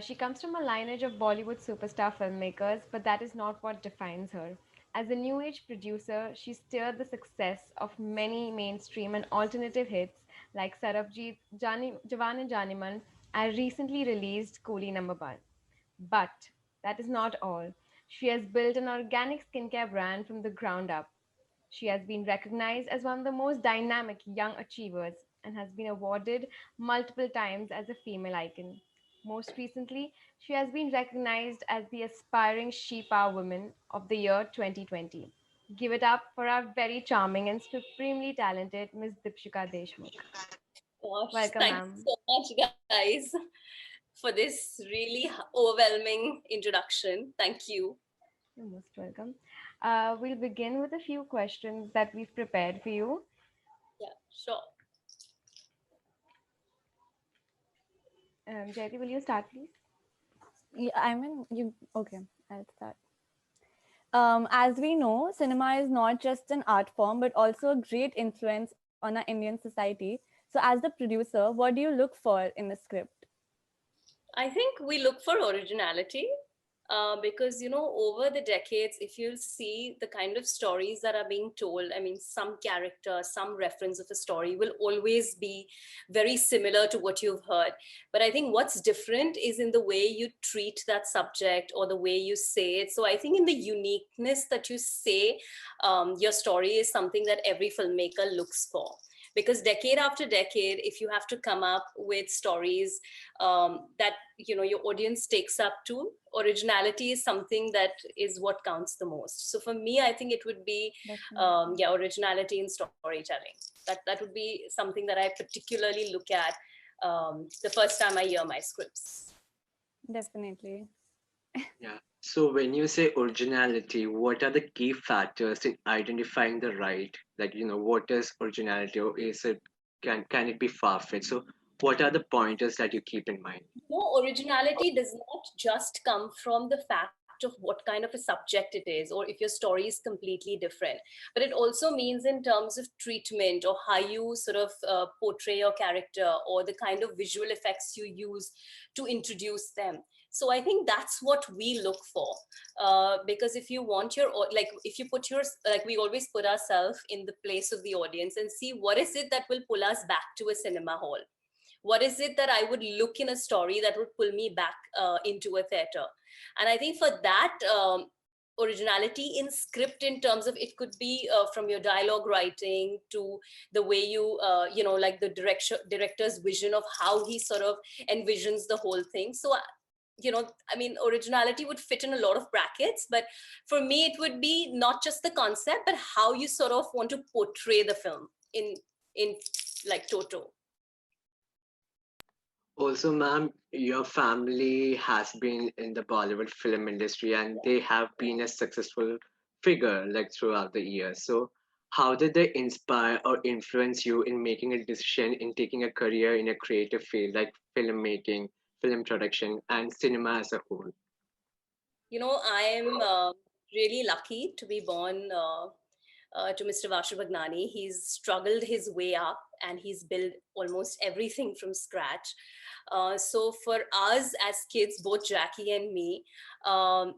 She comes from a lineage of Bollywood superstar filmmakers, but that is not what defines her. As a new age producer, she steered the success of many mainstream and alternative hits like Sarabjit, Jawan and Janiman, and recently released Coolie Number One. But that is not all. She has built an organic skincare brand from the ground up. She has been recognized as one of the most dynamic young achievers and has been awarded multiple times as a female icon. Most recently, she has been recognized as the Aspiring She Power Woman of the Year 2020. Give it up for our very charming and supremely talented Miss Dipshika Deshmukh. Gosh, Welcome, thank you ma'am. so much, guys, for this really overwhelming introduction. Thank you. You're most welcome. We'll begin with a few questions that we've prepared for you. Yeah, sure. Jayati, will you start, please? Yeah, I mean, you okay? I'll start. As we know, cinema is not just an art form, but also a great influence on our Indian society. So, as the producer, what do you look for in a script? I think we look for originality because, over the decades, if you'll see the kind of stories that are being told, I mean, some character, some reference of a story will always be very similar to what you've heard. But I think what's different is in the way you treat that subject or the way you say it. So I think in the uniqueness that you say your story is something that every filmmaker looks for. Because decade after decade, if you have to come up with stories that your audience takes up to, originality is something that is what counts the most. So for me, I think it would be Definitely. originality in storytelling. That would be something that I particularly look at the first time I hear my scripts. Definitely. Yeah. So when you say originality, what are the key factors in identifying the right? Like, what is originality, or is it can it be far-fetched? So what are the pointers that you keep in mind? Originality does not just come from the fact of what kind of a subject it is, or if your story is completely different, but it also means in terms of treatment or how you sort of portray your character or the kind of visual effects you use to introduce them. So I think that's what we look for, because if you want like if you put your, like we always put ourselves in the place of the audience and see what is it that will pull us back to a cinema hall. What is it that I would look in a story that would pull me back into a theater? And I think for that, originality in script, in terms of it could be from your dialogue writing to the way you like the director's vision of how he sort of envisions the whole thing. So I mean, originality would fit in a lot of brackets, but for me it would be not just the concept, but how you sort of want to portray the film in like toto. Also, ma'am, your family has been in the Bollywood film industry and they have been a successful figure like throughout the years. So, how did they inspire or influence you in making a decision in taking a career in a creative field like filmmaking, film production, and cinema as a whole? I am really lucky to be born to Mr. Vashu Bhagnani. He's struggled his way up and he's built almost everything from scratch. So for us as kids, both Jackie and me, um,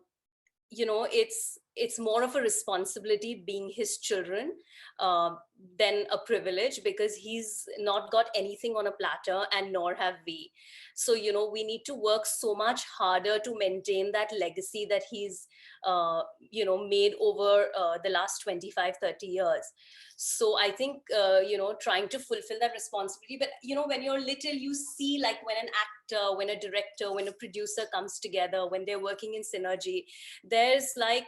it's more of a responsibility being his children uh, than a privilege, because he's not got anything on a platter and nor have we. So we need to work so much harder to maintain that legacy that he's made over the last 25, 30 years. So I think trying to fulfill that responsibility. But when you're little, you see, like, when an actor, when a director, when a producer comes together, when they're working in synergy, there's like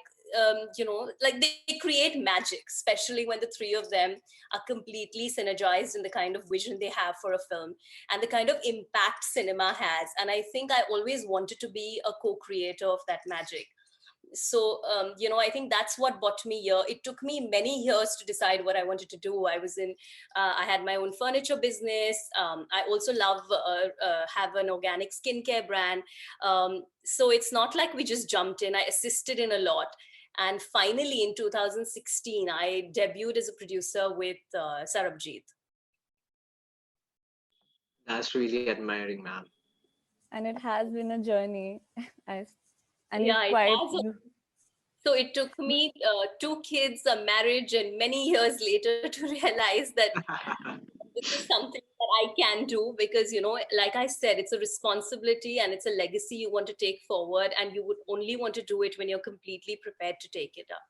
like they create magic, especially when the three of them are completely synergized in the kind of vision they have for a film and the kind of impact cinema has. And I think I always wanted to be a co-creator of that magic. So I think that's what brought me here. It took me many years to decide what I wanted to do. I had my own furniture business. I also love have an organic skincare brand. So it's not like we just jumped in. I assisted in a lot. And finally in 2016 I debuted as a producer with Sarabjit. That's really admiring, ma'am. and it has been a journey. I, and Yeah, you've it quite has. So it took me 2 kids, a marriage, and many years later to realize that this is something that I can do because, like I said, it's a responsibility and it's a legacy you want to take forward, and you would only want to do it when you're completely prepared to take it up.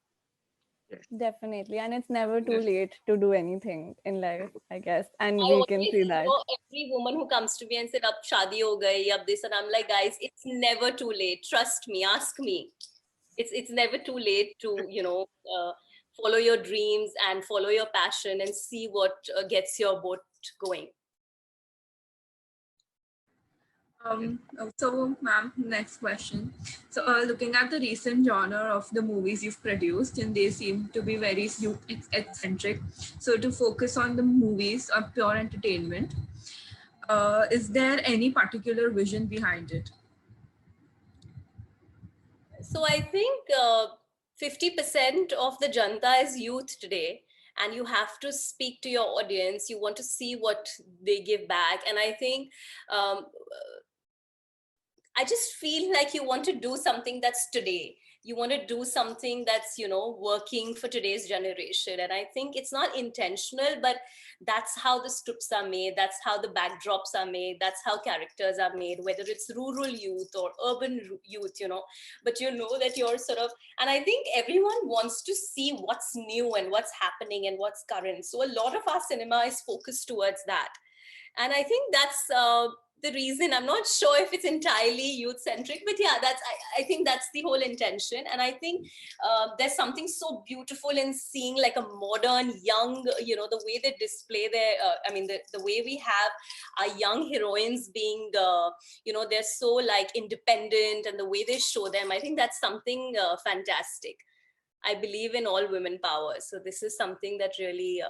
Yes, definitely, and it's never too yes. late to do anything in life, I guess, and I we can always, see that. every woman who comes to me and said, "Ab shadi ho gayi, ab this," and I'm like, guys, it's never too late. Trust me, ask me. It's never too late to follow your dreams and follow your passion and see what gets your boat going. So, ma'am, next question. So, looking at the recent genre of the movies you've produced, and they seem to be very eccentric. So, to focus on the movies of pure entertainment, is there any particular vision behind it? So I think 50% of the janta is youth today, and you have to speak to your audience. You want to see what they give back, and I think um, I just feel like you want to do something that's today. You want to do something that's, working for today's generation. And I think it's not intentional, but that's how the scripts are made. That's how the backdrops are made. That's how characters are made, whether it's rural youth or urban youth. But you know that you're sort of, and I think everyone wants to see what's new and what's happening and what's current. So a lot of our cinema is focused towards that, and I think that's the reason. I'm not sure if it's entirely youth centric, but yeah, I think that's the whole intention. And I think there's something so beautiful in seeing like a modern young, the way they display their the way we have our young heroines being they're so like independent, and the way they show them, I think that's something fantastic. I believe in all women power, so this is something that really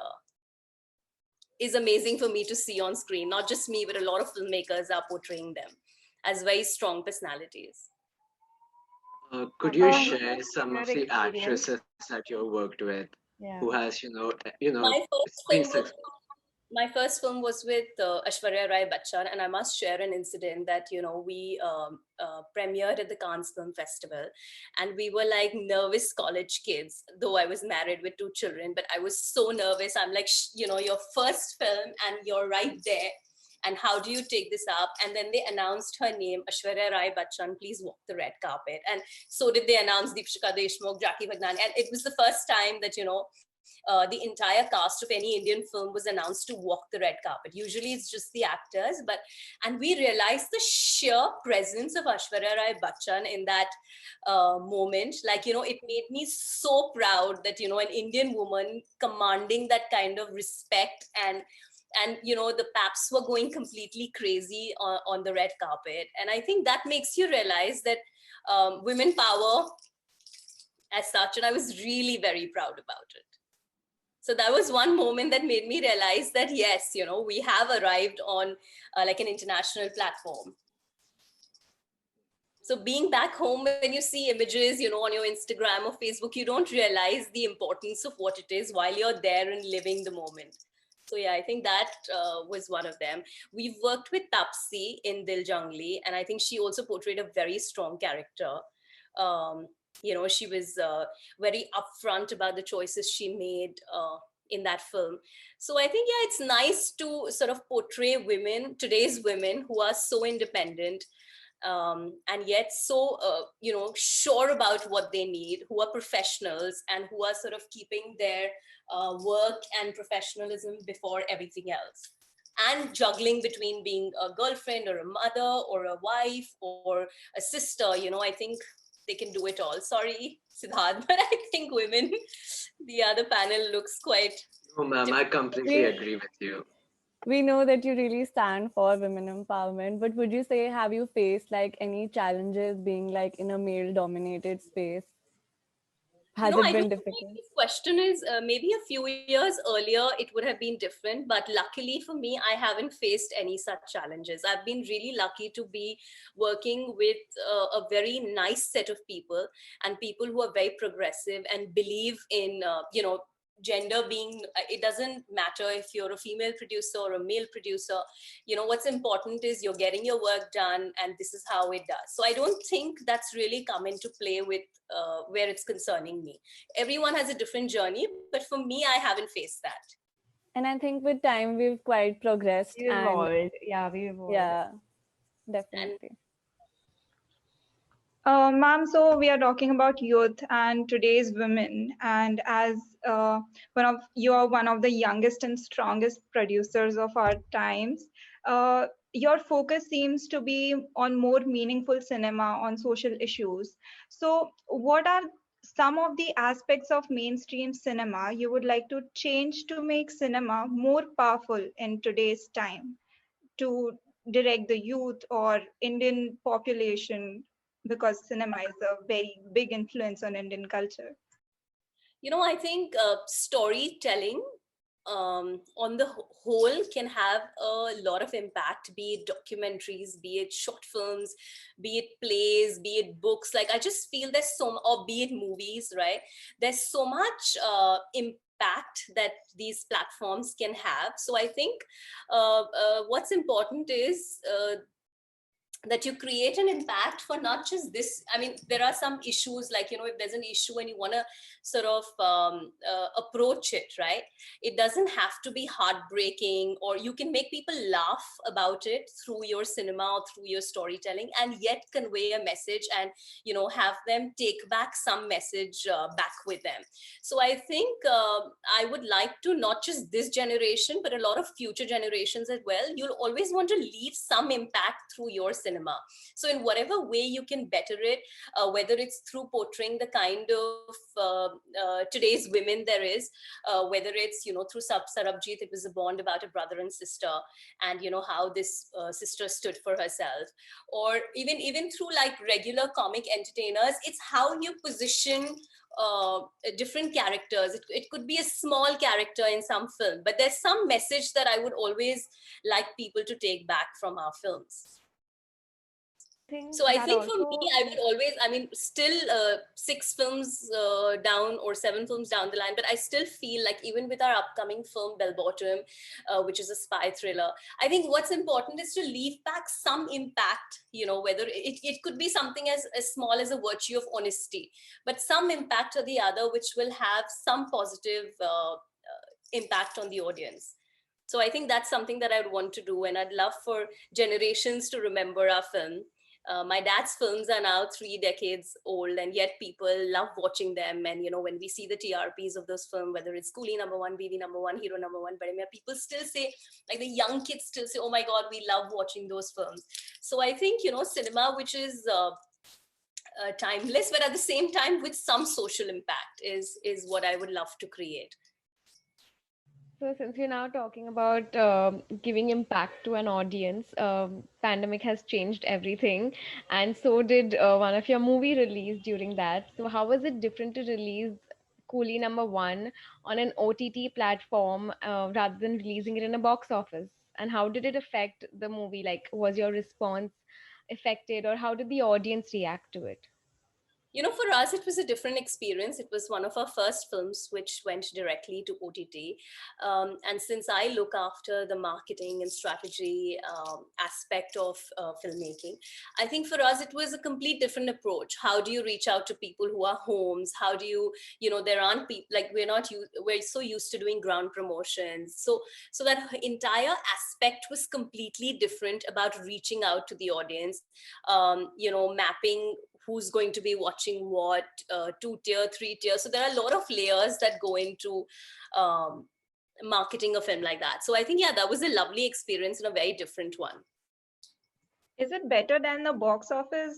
is amazing for me to see on screen. Not just me, but a lot of filmmakers are portraying them as very strong personalities. Could you About share some your of the experience. actresses that you worked with who Yeah. has, My first been film was successful? my first film was with Aishwarya Rai Bachchan, and I must share an incident that we premiered at the Cannes Film Festival, and we were like nervous college kids. Though I was married with 2 children, but I was so nervous. I'm like, your first film, and you're right there. And how do you take this up? And then they announced her name, Aishwarya Rai Bachchan, please walk the red carpet. And so did they announce Deepshika Deshmukh, Jackie Bhagnani. And it was the first time that, the entire cast of any Indian film was announced to walk the red carpet. Usually it's just the actors, and we realized the sheer presence of Aishwarya Rai Bachchan in that moment. Like, it made me so proud that, an Indian woman commanding that kind of respect, and the paps were going completely crazy on the red carpet. And I think that makes you realize that women power as such, and I was really very proud about it. So that was one moment that made me realize that yes, we have arrived on like an international platform. So being back home, when you see images, on your Instagram or Facebook, you don't realize the importance of what it is while you're there and living the moment. So yeah, I think that was one of them. We've worked with Tapsi in Dil Jungli, and I think she also portrayed a very strong character. Um, she was very upfront about the choices she made in that film. So I think, yeah, it's nice to sort of portray women, today's women, who are so independent, and yet so sure about what they need, who are professionals, and who are sort of keeping their work and professionalism before everything else, and juggling between being a girlfriend or a mother or a wife or a sister. I think they can do it all. Sorry, Siddharth, but I think women, the other panel looks quite Oh, ma'am, I different. completely We agree with you. we know that you really stand for women empowerment, but would you say have you faced like any challenges being like in a male dominated space? Has I it don't been think difficult? this question is maybe a few years earlier, it would have been different. But luckily for me, I haven't faced any such challenges. I've been really lucky to be working with a very nice set of people, and people who are very progressive and believe in, gender being, it doesn't matter if you're a female producer or a male producer. What's important is you're getting your work done, and this is how it does. So I don't think that's really come into play with where it's concerning me. Everyone has a different journey, but for me, I haven't faced that. And I think with time we've quite progressed, We and evolved. Yeah, we evolved. yeah, And definitely. Ma'am, so we are talking about youth and today's women, and as you are one of the youngest and strongest producers of our times. Your focus seems to be on more meaningful cinema on social issues. So, what are some of the aspects of mainstream cinema you would like to change to make cinema more powerful in today's time, to direct the youth or Indian population, because cinema is a very big influence on Indian culture? I think storytelling on the whole can have a lot of impact, be it documentaries, be it short films, be it plays, be it books. Like, I just feel or be it movies, right? There's so much impact that these platforms can have. So I think what's important is that you create an impact for not just this. I mean, there are some issues, like, if there's an issue and you want to sort of approach it, right? It doesn't have to be heartbreaking, or you can make people laugh about it through your cinema or through your storytelling, and yet convey a message, and have them take back some message back with them. So I think I would like to, not just this generation, but a lot of future generations as well, you'll always want to leave some impact through your cinema. So in whatever way you can better it, whether it's through portraying the kind of today's women there is, whether it's through Sarabjit, it was a bond about a brother and sister, and how this sister stood for herself, or even through like regular comic entertainers, it's how you position different characters. It could be a small character in some film, but there's some message that I would always like people to take back from our films. So I that think for me, also, I would always, I mean, still 6 films down or 7 films down the line, but I still feel like even with our upcoming film, Bell Bottom, which is a spy thriller, I think what's important is to leave back some impact, whether it could be something as small as a virtue of honesty, but some impact or the other, which will have some positive impact on the audience. So I think that's something that I would want to do, and I'd love for generations to remember our film. My dad's films are now 3 decades old, and yet people love watching them. And when we see the TRPs of those films, whether it's Coolie #1, BB #1, Hero #1, but people still say, like the young kids still say, "Oh my God, we love watching those films." So I think cinema, which is timeless, but at the same time with some social impact, is what I would love to create. so since we're now talking about giving impact to an audience, pandemic has changed everything, and so did one of your movie released during that. So how was it different to release Coolie #1 on an OTT platform rather than releasing it in a box office? And how did it affect the movie? Like, was your response affected, or how did the audience react to it? For us, it was a different experience. It was one of our first films which went directly to OTT. And since I look after the marketing and strategy aspect of filmmaking, I think for us, it was a complete different approach. How do you reach out to people who are homes? How do you, there aren't people, like we're so used to doing ground promotions. So that entire aspect was completely different about reaching out to the audience, mapping who's going to be watching what, 2-tier, 3-tier. So there are a lot of layers that go into marketing a film like that. So I think, that was a lovely experience and a very different one. Is it better than the box office?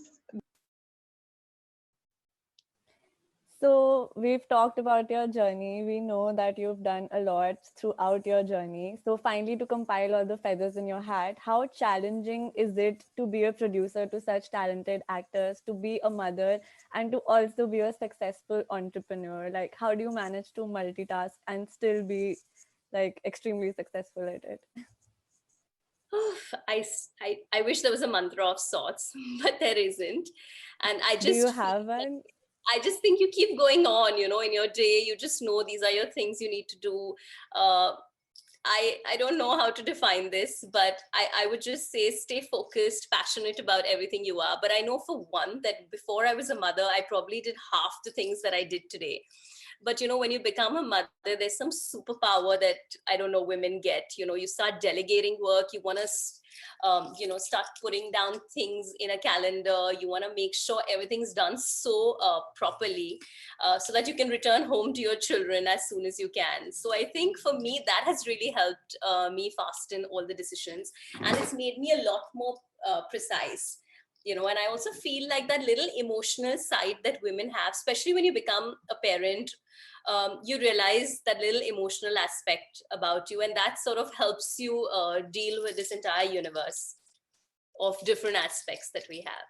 So we've talked about your journey. We know that you've done a lot throughout your journey. So finally, to compile all the feathers in your hat, how challenging is it to be a producer to such talented actors, to be a mother, and to also be a successful entrepreneur? Like, how do you manage to multitask and still be like extremely successful at it? I wish there was a mantra of sorts, but there isn't. And I just Do you have one? I just think you keep going on, in your day. You just know these are your things you need to do. Uh, I don't know how to define this, but I would just say stay focused, passionate about everything you are. But I know for one that before I was a mother, I probably did half the things that I did today. But when you become a mother, there's some superpower that I don't know women get. You start delegating work. You want to start putting down things in a calendar. You want to make sure everything's done so properly, so that you can return home to your children as soon as you can. So I think for me that has really helped me fasten all the decisions, and it's made me a lot more precise. And I also feel like that little emotional side that women have, especially when you become a parent, you realize that little emotional aspect about you, and that sort of helps you deal with this entire universe of different aspects that we have.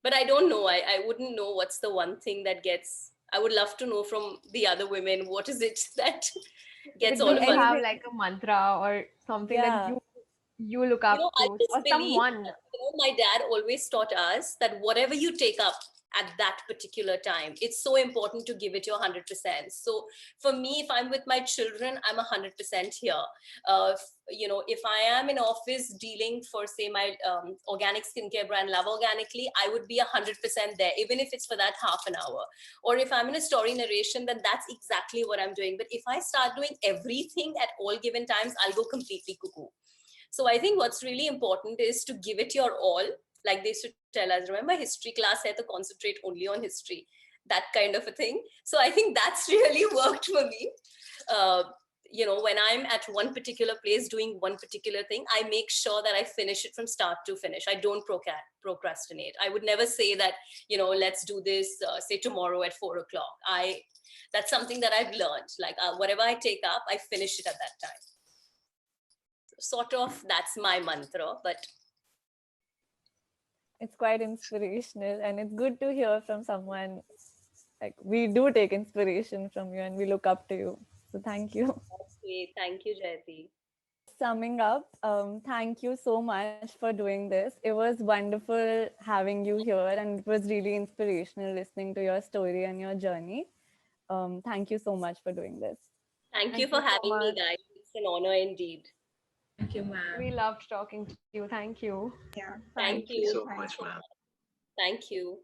But I don't know. I wouldn't know what's the one thing that gets. I would love to know from the other women, what is it that gets Like, all do of you us? have Anything. like a mantra or something that Yeah. you look up I to, just or believe someone? that, my dad always taught us that whatever you take up at that particular time, it's so important to give it your 100%. So for me, if I'm with my children, I'm 100% here. If I am in office dealing for, say, my organic skincare brand Love Organically, I would be 100% there, even if it's for that half an hour. Or if I'm in a story narration, then that's exactly what I'm doing. But if I start doing everything at all given times, I'll go completely cuckoo. So I think what's really important is to give it your all. Like they used to tell us, remember history class hai to concentrate only on history, that kind of a thing. So I think that's really worked for me. Uh, when I'm at one particular place doing one particular thing, I make sure that I finish it from start to finish. I don't procrastinate. I would never say that, let's do this, say tomorrow at 4 o'clock. That's something that I've learned. Like whatever I take up, I finish it at that time. Sort of, that's my mantra. But It's quite inspirational, and it's good to hear from someone. Like, we do take inspiration from you and we look up to you. So thank you. that's great. Thank you, Jayati. Summing up, thank you so much for doing this. It was wonderful having you here, and it was really inspirational listening to your story and your journey. Thank you so much for doing this. Thank you Thank for you so having me, much. guys. It's an honor indeed. Thank you, We ma'am. loved talking to you. Thank you. Yeah, Thank thank Thank you you. you. so Thank much, ma'am. Thank you.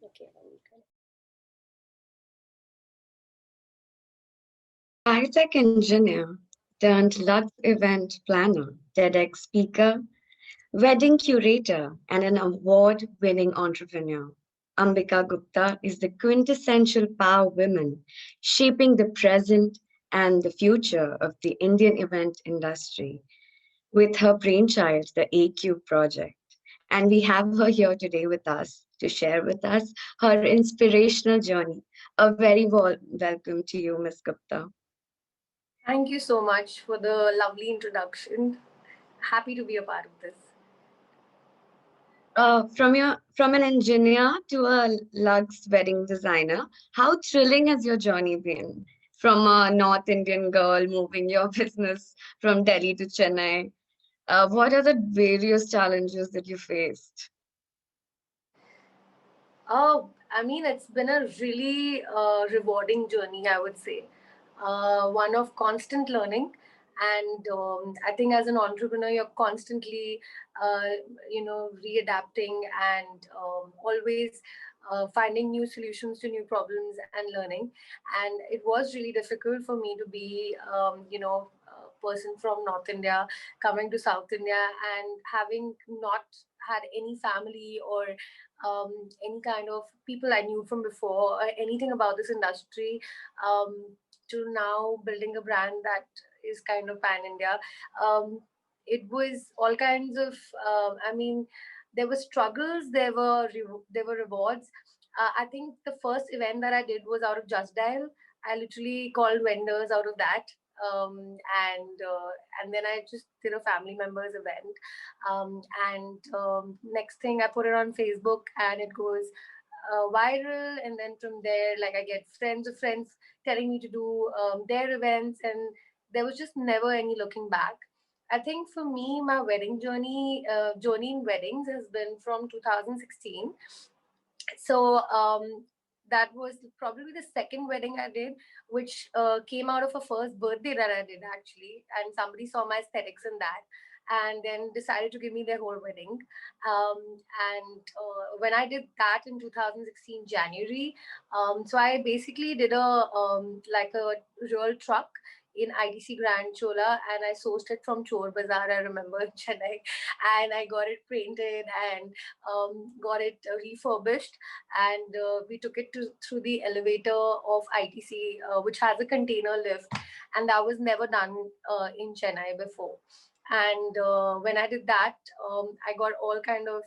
Okay. High-tech engineer turned Lux event planner, TEDx speaker, wedding curator, and an award-winning entrepreneur. Ambika Gupta is the quintessential power woman shaping the present and the future of the Indian event industry with her brainchild, the AQ project. And we have her here today with us to share with us her inspirational journey. A very warm welcome to you, Ms. Gupta. Thank you so much for the lovely introduction. Happy to be a part of this. From an engineer to a Lux wedding designer, how thrilling has your journey been? From a North Indian girl moving your business from Delhi to Chennai, what are the various challenges that you faced? I mean, it's been a really rewarding journey, I would say. One of constant learning. And I think as an entrepreneur, you're constantly, uh, readapting and always finding new solutions to new problems and learning. And it was really difficult for me to be, a person from North India coming to South India and having not had any family or any kind of people I knew from before, or anything about this industry, to now building a brand that is kind of pan India. It was all kinds of, I mean, there were struggles, there were rewards. I think the first event that I did was out of Just Dial. I literally called vendors out of that. And then I just did a family members event, and next thing I put it on Facebook and it goes viral, and then from there, like, I get friends of friends telling me to do their events, and there was just never any looking back. I think for me, my wedding journey in weddings has been from 2016. So that was probably the second wedding I did, which came out of a first birthday that I did actually, and somebody saw my aesthetics in that, and then decided to give me their whole wedding. And when I did that in 2016 January, so I basically did a like a real truck in ITC Grand Chola, and I sourced it from Chor Bazaar. I remember in Chennai, and I got it painted and got it refurbished, and we took it through the elevator of ITC, which has a container lift, and that was never done in Chennai before. And when I did that, I got all kind of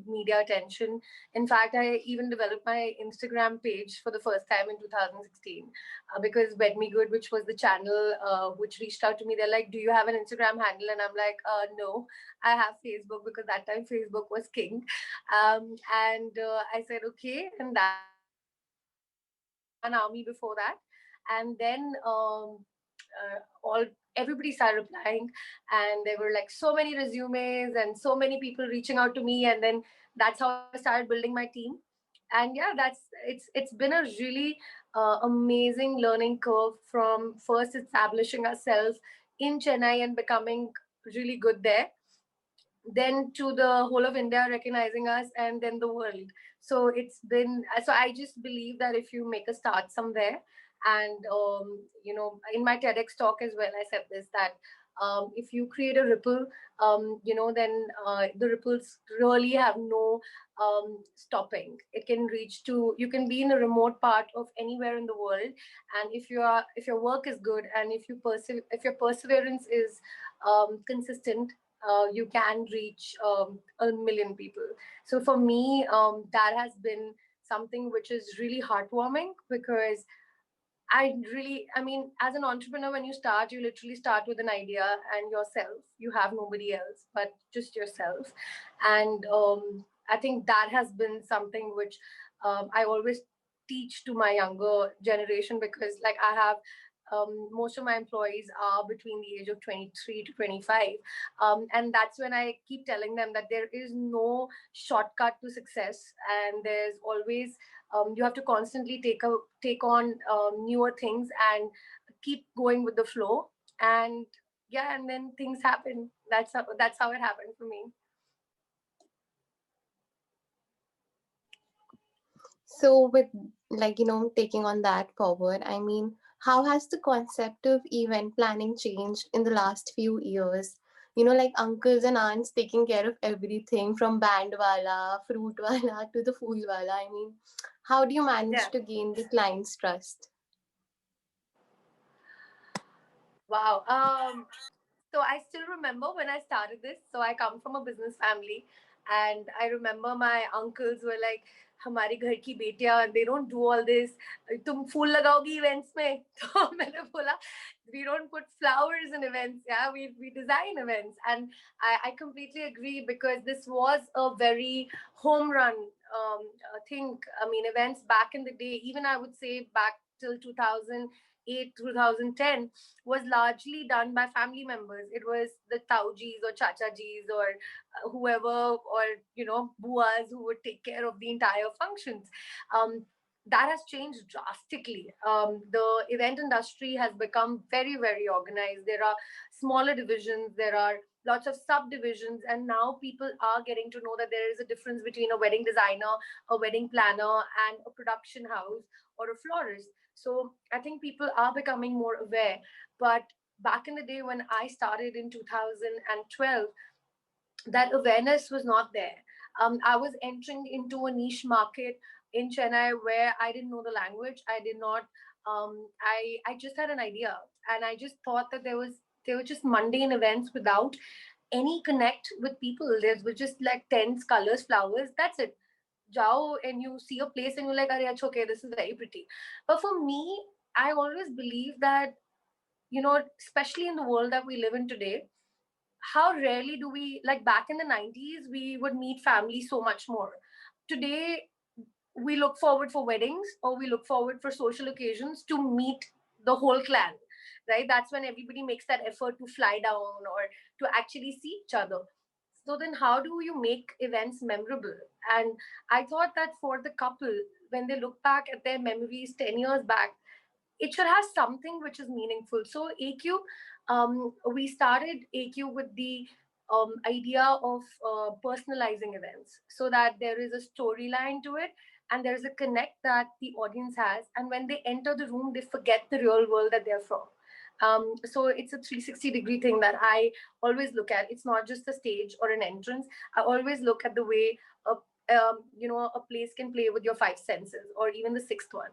media attention. In fact, I even developed my Instagram page for the first time in 2016 because Wed Me Good, which was the channel which reached out to me, they're like, "Do you have an Instagram handle?" And I'm like, "No, I have Facebook," because that time Facebook was king. And I said, "Okay," and that an army before that, and then all everybody started replying, and there were like so many resumes and so many people reaching out to me, and then that's how I started building my team. And yeah, it's been a really amazing learning curve from first establishing ourselves in Chennai and becoming really good there, then to the whole of India recognizing us, and then the world. So it's been, so I just believe that if you make a start somewhere, and in my TEDx talk as well, I said this, that if you create a ripple, then the ripples really have no stopping. It can reach to, you can be in a remote part of anywhere in the world, and if your work is good, and if your perseverance is consistent, you can reach a million people. So for me, that has been something which is really heartwarming, because I mean, as an entrepreneur, when you start, you literally start with an idea and yourself. You have nobody else but just yourself. And I think that has been something which I always teach to my younger generation, because, like, I have most of my employees are between the age of 23 to 25. And that's when I keep telling them that there is no shortcut to success. And there's always, you have to constantly take on newer things and keep going with the flow. And yeah, and then things happen. That's how it happened for me. So, with like, taking on that forward, I mean, how has the concept of event planning changed in the last few years? Like uncles and aunts taking care of everything from bandwala, fruit wala to the fool wala. I mean, how do you manage Yeah. to gain the client's trust? Wow. So I still remember when I started this. So I come from a business family, and I remember my uncles were like, "हमारे घर की बेटियां, they don't do all this. तुम फूल लगाओगी events में?" तो मैंने बोला, "We don't put flowers in events. Yeah, we design events." And I completely agree, because this was a very home run thing. I mean, events back in the day, even I would say back till 2008, 2010, was largely done by family members. It was the taujis or chachajis or whoever, or buas, who would take care of the entire functions. That has changed drastically. The event industry has become very, very organized. There are smaller divisions, there are lots of subdivisions, and now people are getting to know that there is a difference between a wedding designer, a wedding planner, and a production house or a florist. So I think people are becoming more aware. But back in the day when I started in 2012, that awareness was not there. I was entering into a niche market in Chennai where I didn't know the language. I did not. I just had an idea, and I just thought that there were just mundane events without any connect with people. There was just like tents, colors, flowers. That's it. Jao, and you see a place and you're like, "Arey, achha, okay, this is very pretty." But for me, I always believe that, especially in the world that we live in today, how rarely do we, like back in the 90s, we would meet family so much more. Today, we look forward for weddings, or we look forward for social occasions to meet the whole clan. right? That's when everybody makes that effort to fly down or to actually see each other. So then how do you make events memorable? And I thought that for the couple, when they look back at their memories 10 years back, it should have something which is meaningful. So AQ, we started AQ with the idea of personalizing events, so that there is a storyline to it and there is a connect that the audience has. And when they enter the room, they forget the real world that they're from. So it's a 360-degree thing that I always look at. It's not just a stage or an entrance. I always look at the way a place can play with your five senses, or even the sixth one.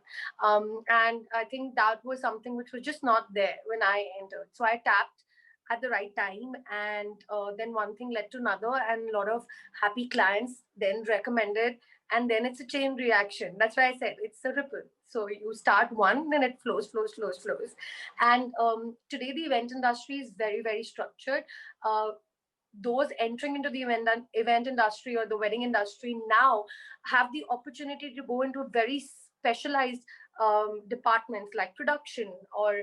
And I think that was something which was just not there when I entered. So I tapped at the right time, and then one thing led to another, and a lot of happy clients then recommended, and then it's a chain reaction. That's why I said it's a ripple. So you start one, then it flows, flows, flows, flows. And today the event industry is very, very structured. Those entering into the event industry or the wedding industry now have the opportunity to go into very specialized departments like production or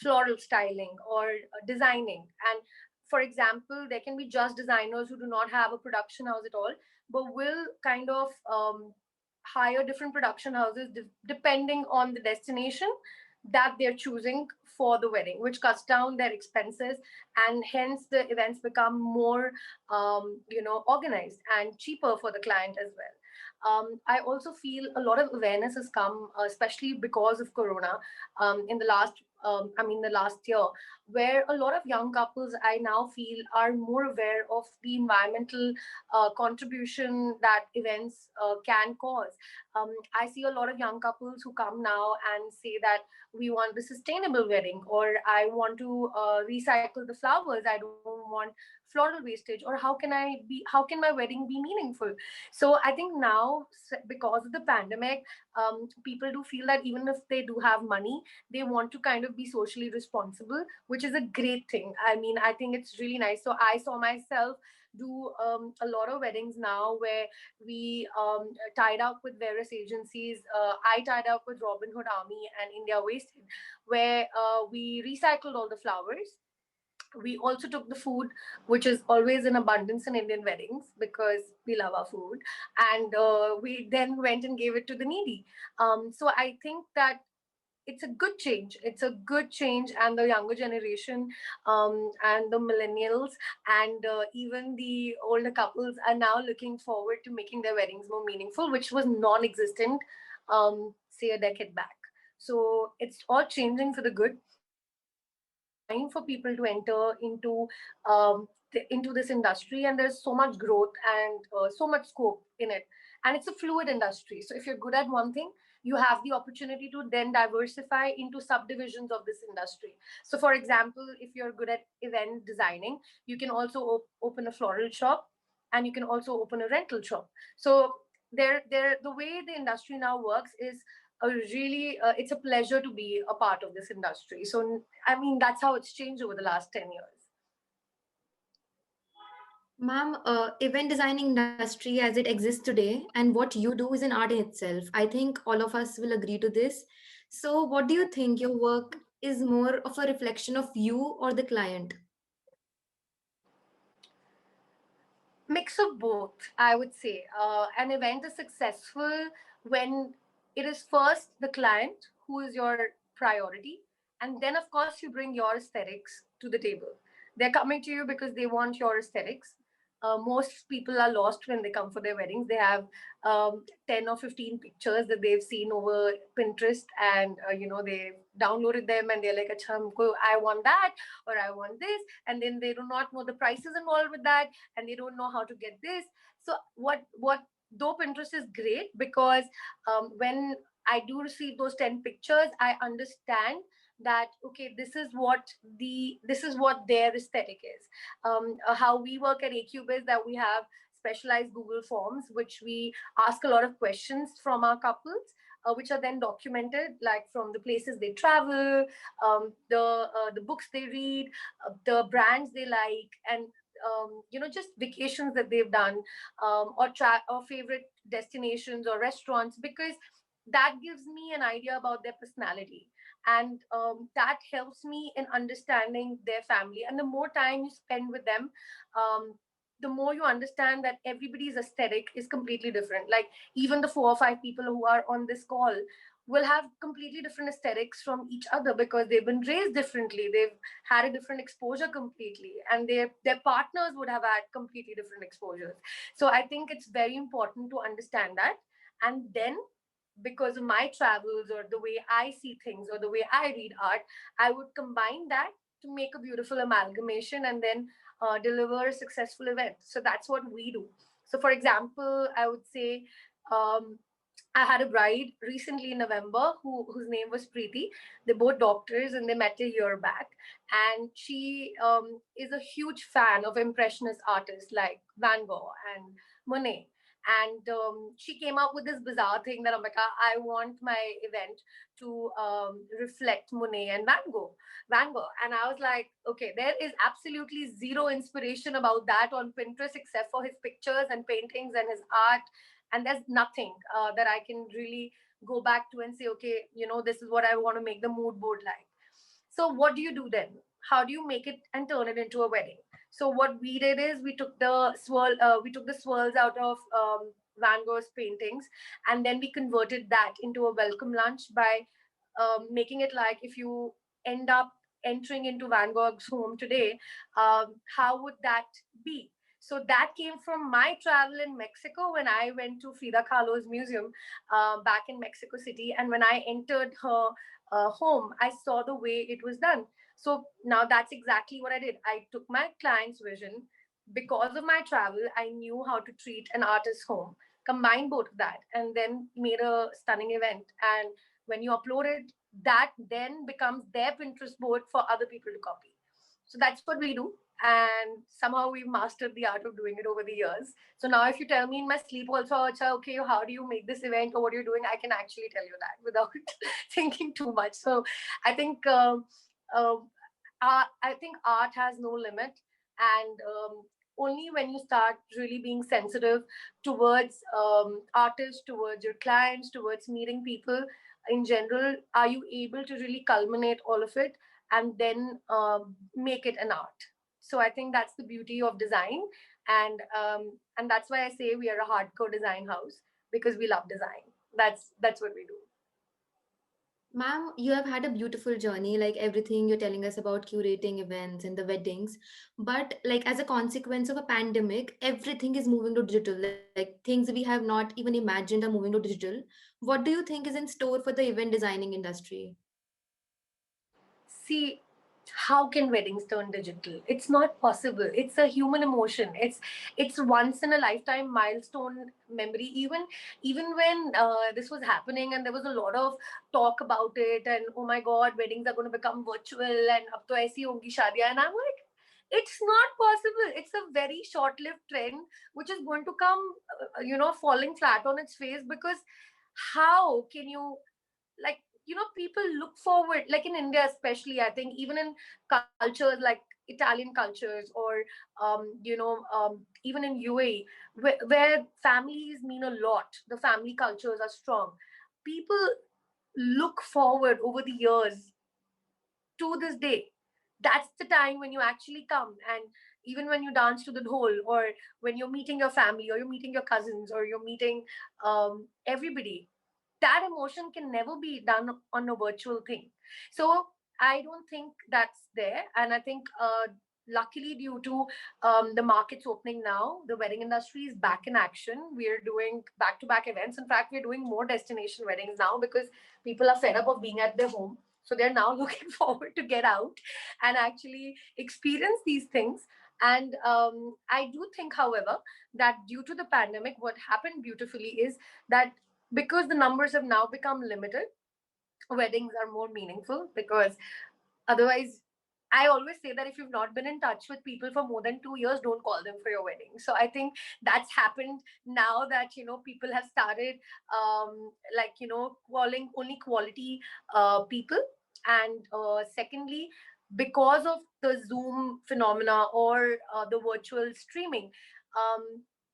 floral styling or designing. And for example, there can be just designers who do not have a production house at all, but will kind of hire different production houses depending on the destination that they're choosing for the wedding, which cuts down their expenses, and hence the events become more organized and cheaper for the client as well. I also feel a lot of awareness has come, especially because of Corona, in the last year, where a lot of young couples I now feel are more aware of the environmental contribution that events can cause. I see a lot of young couples who come now and say that we want the sustainable wedding, or I want to recycle the flowers. I don't want floral wastage, or how can my wedding be meaningful? So I think now, because of the pandemic, people do feel that even if they do have money, they want to kind of be socially responsible, which is a great thing. I mean, I think it's really nice. So I saw myself do a lot of weddings now where we tied up with various agencies. I tied up with Robin Hood Army and India Wasted, where we recycled all the flowers. We also took the food, which is always in abundance in Indian weddings because we love our food, and we then went and gave it to the needy. So I think that it's a good change. It's a good change, and the younger generation, and the millennials, and even the older couples are now looking forward to making their weddings more meaningful, which was non-existent, say a decade back. So it's all changing for the good. Time for people to enter into this industry, and there's so much growth and so much scope in it, and it's a fluid industry. So if you're good at one thing, you have the opportunity to then diversify into subdivisions of this industry. So for example, if you're good at event designing, you can also open a floral shop, and you can also open a rental shop. So there the way the industry now works is a really it's a pleasure to be a part of this industry. So I mean, that's how it's changed over the last 10 years. Ma'am, event designing industry as it exists today and what you do is an art in itself. I think all of us will agree to this. So, what do you think your work is more of a reflection of you or the client? Mix of both, I would say. An event is successful when it is first the client who is your priority, and then of course you bring your aesthetics to the table. They're coming to you because they want your aesthetics. Most people are lost when they come for their weddings. They have 10 or 15 pictures that they've seen over Pinterest, and they've downloaded them, and they're like, "Acha, I want that," or "I want this," and then they do not know the prices involved with that, and they don't know how to get this. So what though Pinterest is great, because when I do receive those 10 pictures, I understand that okay, this is what their aesthetic is. How we work at ACube is that we have specialized Google forms, which we ask a lot of questions from our couples, which are then documented, like from the places they travel, the books they read, the brands they like, and just vacations that they've done, or favorite destinations or restaurants, because that gives me an idea about their personality. And that helps me in understanding their family. And the more time you spend with them, um, the more you understand that everybody's aesthetic is completely different. Like even the 4 or 5 people who are on this call will have completely different aesthetics from each other because they've been raised differently, they've had a different exposure completely, and their partners would have had completely different exposures. So I think it's very important to understand that. And then, because of my travels or the way I see things or the way I read art, I would combine that to make a beautiful amalgamation and then deliver a successful event. So that's what we do. So, for example, I would say um, I had a bride recently in November whose name was Preeti. They're both doctors and they met a year back. And she is a huge fan of Impressionist artists like Van Gogh and Monet. And she came up with this bizarre thing that, Amika, I want my event to reflect Monet and Van Gogh. Van Gogh. And I was like, okay, there is absolutely zero inspiration about that on Pinterest except for his pictures and paintings and his art. And there's nothing that I can really go back to and say, okay, this is what I want to make the mood board like. So what do you do then? How do you make it and turn it into a wedding? So what we did is we took the swirls out of Van Gogh's paintings, and then we converted that into a welcome lunch by making it like, if you end up entering into Van Gogh's home today, how would that be? So that came from my travel in Mexico when I went to Frida Kahlo's museum back in Mexico City. And when I entered her home, I saw the way it was done. So now that's exactly what I did. I took my client's vision. Because of my travel, I knew how to treat an artist's home, combined both of that, and then made a stunning event. And when you upload it, that then becomes their Pinterest board for other people to copy. So that's what we do. And somehow we've mastered the art of doing it over the years. So now if you tell me in my sleep also, Acha, okay, how do you make this event or what you're doing, I can actually tell you that without thinking too much. So I think uh, I think art has no limit, and only when you start really being sensitive towards artists, towards your clients, towards meeting people in general, are you able to really culminate all of it and then make it an art. So I think that's the beauty of design, and that's why I say we are a hardcore design house, because we love design. That's what we do. Ma'am, you have had a beautiful journey, like everything you're telling us about curating events and the weddings. But like as a consequence of a pandemic, everything is moving to digital. Like things we have not even imagined are moving to digital. What do you think is in store for the event designing industry? See, how can weddings turn digital? It's not possible. It's a human emotion. It's once in a lifetime milestone memory. Even when this was happening and there was a lot of talk about it, and oh my god, weddings are going to become virtual and ab to aisi hogi shadiyan, and I'm like, it's not possible. It's a very short-lived trend which is going to come falling flat on its face. Because how can you, like, people look forward, like in India especially, I think even in cultures like Italian cultures, or even in UAE, where families mean a lot, the family cultures are strong. People look forward over the years to this day. That's the time when you actually come, and even when you dance to the dhol, or when you're meeting your family, or you're meeting your cousins, or you're meeting everybody, that emotion can never be done on a virtual thing. So I don't think that's there. And I think luckily, due to the markets opening now, the wedding industry is back in action. We're doing back to back events. In fact, we're doing more destination weddings now because people are fed up of being at their home. So they're now looking forward to get out and actually experience these things. And I do think, however, that due to the pandemic, what happened beautifully is that because the numbers have now become limited, weddings are more meaningful. Because otherwise, I always say that if you've not been in touch with people for more than 2 years, don't call them for your wedding. So I think that's happened now that people have started calling only quality people. And secondly, because of the Zoom phenomena, or the virtual streaming,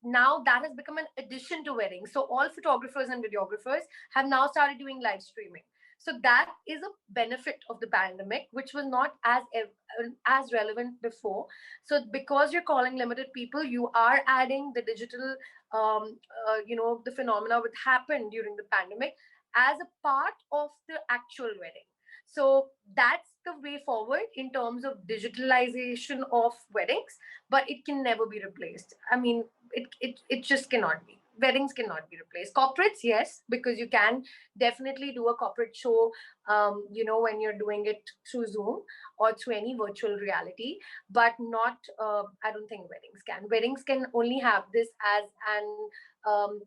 now that has become an addition to weddings. So all photographers and videographers have now started doing live streaming. So that is a benefit of the pandemic, which was not as relevant before. So because you're calling limited people, you are adding the digital, the phenomena which happened during the pandemic as a part of the actual wedding. So that's the way forward in terms of digitalization of weddings, but it can never be replaced. I mean, it just cannot be. Weddings cannot be replaced. Corporates, yes, because you can definitely do a corporate show, when you're doing it through Zoom or through any virtual reality, but not, I don't think weddings can. Weddings can only have this as an,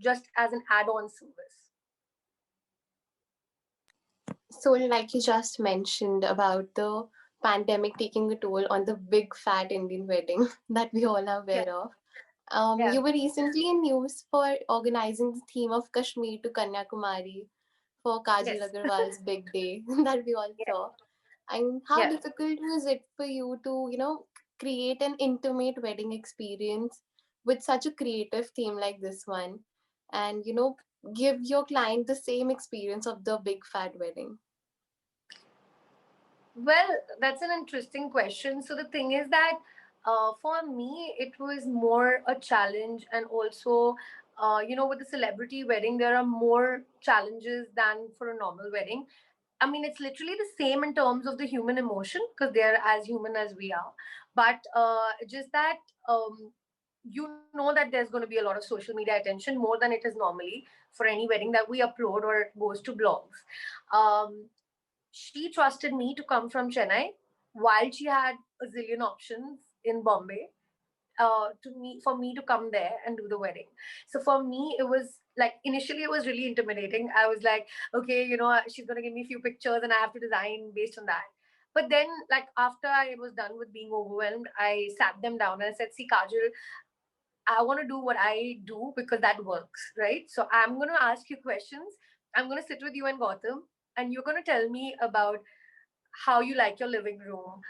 just as an add on service. So, like you just mentioned about the pandemic taking a toll on the big fat Indian wedding that we all are Yeah, aware of. yeah, You were recently in news for organizing the theme of Kashmir to Kanyakumari for Kajal yes, Agarwal's big day that we all yeah, saw. And how yeah. difficult was it for you to, create an intimate wedding experience with such a creative theme like this one and, give your client the same experience of the big fat wedding? Well, that's an interesting question. So the thing is that for me, it was more a challenge, and also, with the celebrity wedding, there are more challenges than for a normal wedding. I mean, it's literally the same in terms of the human emotion because they're as human as we are. But just that you know that there's going to be a lot of social media attention more than it is normally for any wedding that we upload or it goes to blogs. She trusted me to come from Chennai while she had a zillion options in Bombay, for me to come there and do the wedding. So for me, it was like initially it was really intimidating. I was like, okay, she's gonna give me a few pictures and I have to design based on that. But then, like after I was done with being overwhelmed, I sat them down and I said, "See, Kajal, I want to do what I do because that works, right? So I'm going to ask you questions. I'm going to sit with you and Gautam, and you're going to tell me about how you like your living room,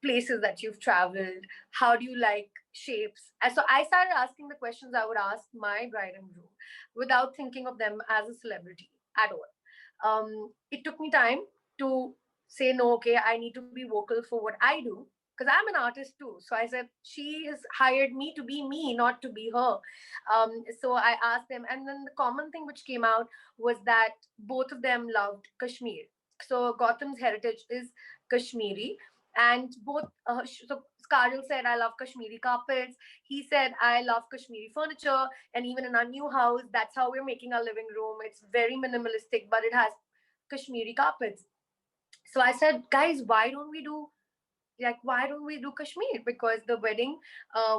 places that you've traveled, how do you like shapes." And so I started asking the questions I would ask my bride and groom without thinking of them as a celebrity at all. It took me time to say, no, okay, I need to be vocal for what I do because I'm an artist too. So I said, she has hired me to be me, not to be her. So I asked them, and then the common thing which came out was that both of them loved Kashmir. So Gautam's heritage is Kashmiri, and both. So Kajal said, "I love Kashmiri carpets." He said, "I love Kashmiri furniture." And even in our new house, that's how we're making our living room. It's very minimalistic, but it has Kashmiri carpets. So I said, guys, why don't we do Kashmir? Because the wedding,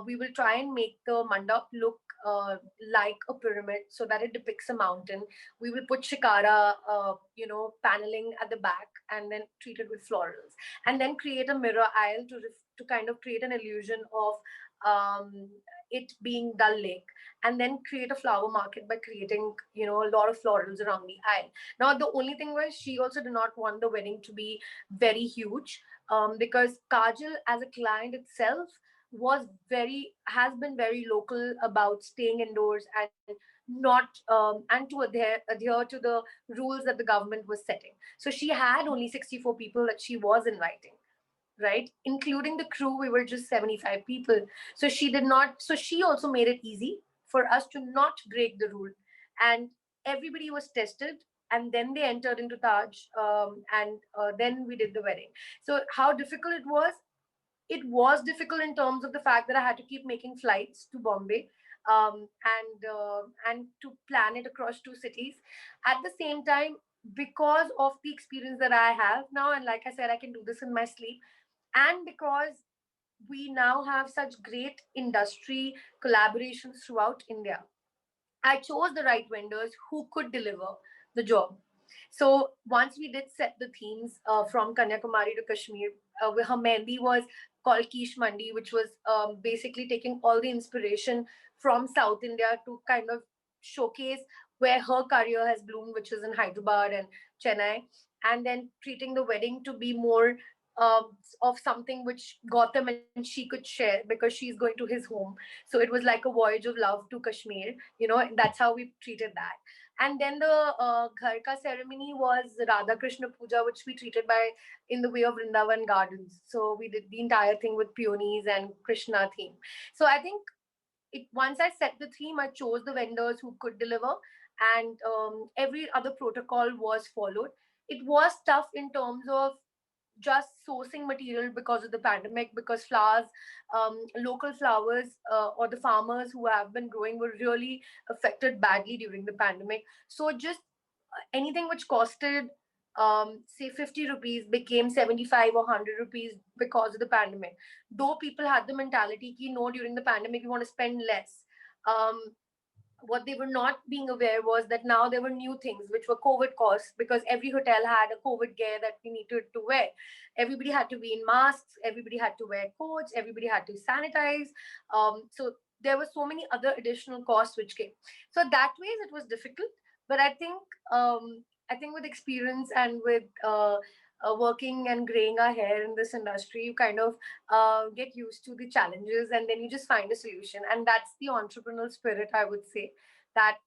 we will try and make the mandap look like a pyramid so that it depicts a mountain. We will put shikara, paneling at the back and then treat it with florals, and then create a mirror aisle to kind of create an illusion of it being Dal Lake, and then create a flower market by creating, a lot of florals around the aisle. Now, the only thing was she also did not want the wedding to be very huge, because Kajal as a client itself has been very local about staying indoors and not and to adhere to the rules that the government was setting. So she had only 64 people that she was inviting, right? Including the crew, we were just 75 people. So she also made it easy for us to not break the rule. And everybody was tested, and then they entered into Taj, and then we did the wedding. So how difficult it was? It was difficult in terms of the fact that I had to keep making flights to Bombay, and to plan it across two cities. At the same time, because of the experience that I have now, and like I said, I can do this in my sleep, and because we now have such great industry collaborations throughout India, I chose the right vendors who could deliver the job. So once we did set the themes, from Kanyakumari to Kashmir, her mehndi was called Kish Mandi, which was basically taking all the inspiration from South India to kind of showcase where her career has bloomed, which is in Hyderabad and Chennai, and then treating the wedding to be more of something which Gautam and she could share because she's going to his home. So it was like a voyage of love to Kashmir. That's how we treated that. And then the Ghar Ka ceremony was Radha Krishna Puja, which we treated by in the way of Vrindavan Gardens. So we did the entire thing with peonies and Krishna theme. So I think it once I set the theme, I chose the vendors who could deliver, and every other protocol was followed. It was tough in terms of just sourcing material because of the pandemic, because flowers, local flowers, or the farmers who have been growing were really affected badly during the pandemic. So just anything which costed say 50 rupees became 75 or 100 rupees because of the pandemic. Though people had the mentality ki no, during the pandemic you want to spend less. um, what they were not being aware was that now there were new things which were COVID costs, because every hotel had a COVID gear that we needed to wear. Everybody had to be in masks, everybody had to wear coats, everybody had to sanitize. So there were so many other additional costs which came. So that ways it was difficult. But I think with experience and with working and graying our hair in this industry, you kind of get used to the challenges, and then you just find a solution. And that's the entrepreneurial spirit, I would say, that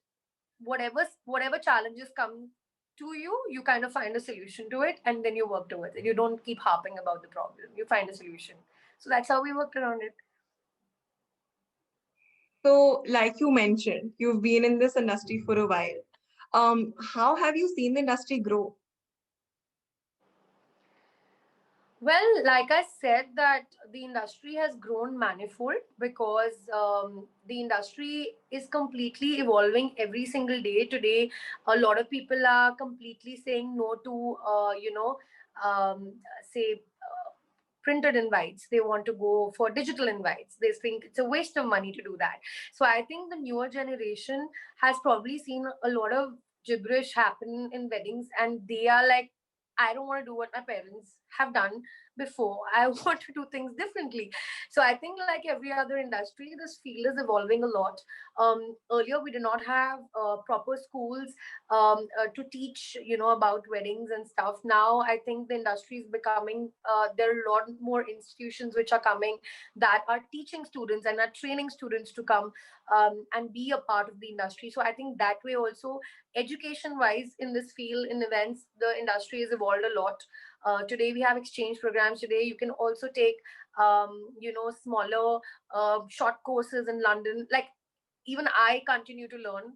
whatever challenges come to you, you kind of find a solution to it, and then you work towards it. You don't keep harping about the problem, you find a solution. So that's how we worked around it. So, like you mentioned, you've been in this industry for a while. How have you seen the industry grow? Well, like I said, that the industry has grown manifold, because the industry is completely evolving every single day. Today, a lot of people are completely saying no to, say, printed invites. They want to go for digital invites. They think it's a waste of money to do that. So I think the newer generation has probably seen a lot of gibberish happen in weddings, and they are like, I don't want to do what my parents have done before. I want to do things differently. So I think, like every other industry, this field is evolving a lot. Earlier, we did not have proper schools to teach, about weddings and stuff. Now, I think the industry is becoming. There are a lot more institutions which are coming that are teaching students and are training students to come and be a part of the industry. So I think that way also, education wise in this field, in events, the industry has evolved a lot. Today we have exchange programs. Today you can also take smaller short courses in London. Like, even I continue to learn.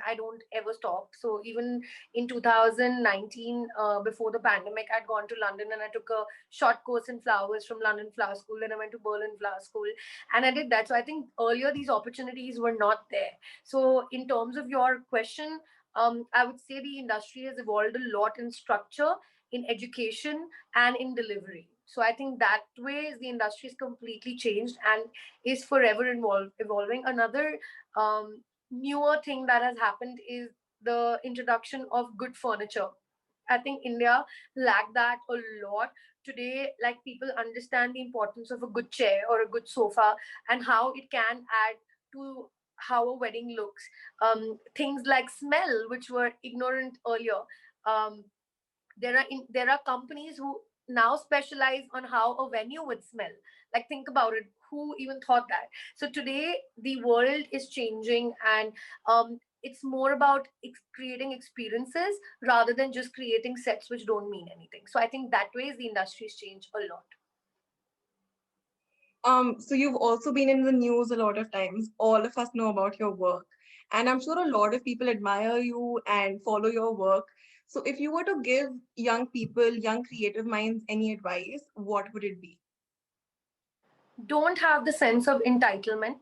I don't ever stop. So even in 2019, before the pandemic, I'd gone to London and I took a short course in flowers from London Flower School. Then I went to Berlin Flower School, and I did that. So I think earlier these opportunities were not there. So in terms of your question, I would say the industry has evolved a lot in structure, in education, and in delivery. So I think that way the industry is completely changed and is forever evolving. Another newer thing that has happened is the introduction of good furniture. I think India lacked that a lot. Today, like, people understand the importance of a good chair or a good sofa and how it can add to how a wedding looks. Things like smell, which were ignorant earlier. Um, there are companies who now specialize on how a venue would smell. Like, think about it, who even thought that? So today the world is changing, and it's more about creating experiences rather than just creating sets which don't mean anything. So I think that way the industry's changed a lot. So you've also been in the news a lot of times. All of us know about your work, and I'm sure a lot of people admire you and follow your work. So if you were to give young people, young creative minds, any advice, what would it be? Don't have the sense of entitlement.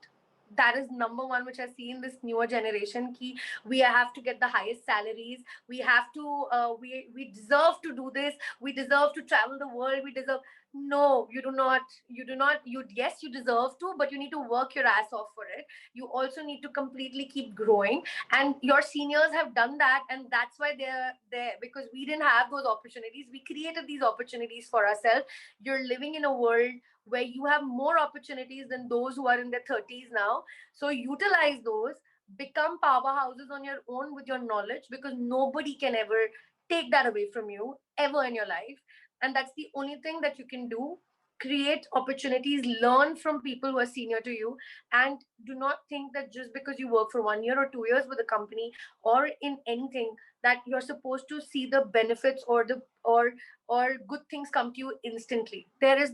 That is number one, which I see in this newer generation. Ki we have to get the highest salaries. We have to. We deserve to do this. We deserve to travel the world. We deserve. No, you do not. You do not. You, yes, you deserve to, but you need to work your ass off for it. You also need to completely keep growing, and your seniors have done that, and that's why they're there, because we didn't have those opportunities. We created these opportunities for ourselves. You're living in a world where you have more opportunities than those who are in their 30s now. So utilize those, become powerhouses on your own with your knowledge, because nobody can ever take that away from you ever in your life. And that's the only thing that you can do. create opportunities, learn from people who are senior to you, and do not think that just because you work for 1 year or 2 years with a company or in anything, that you're supposed to see the benefits or the or good things come to you instantly. There is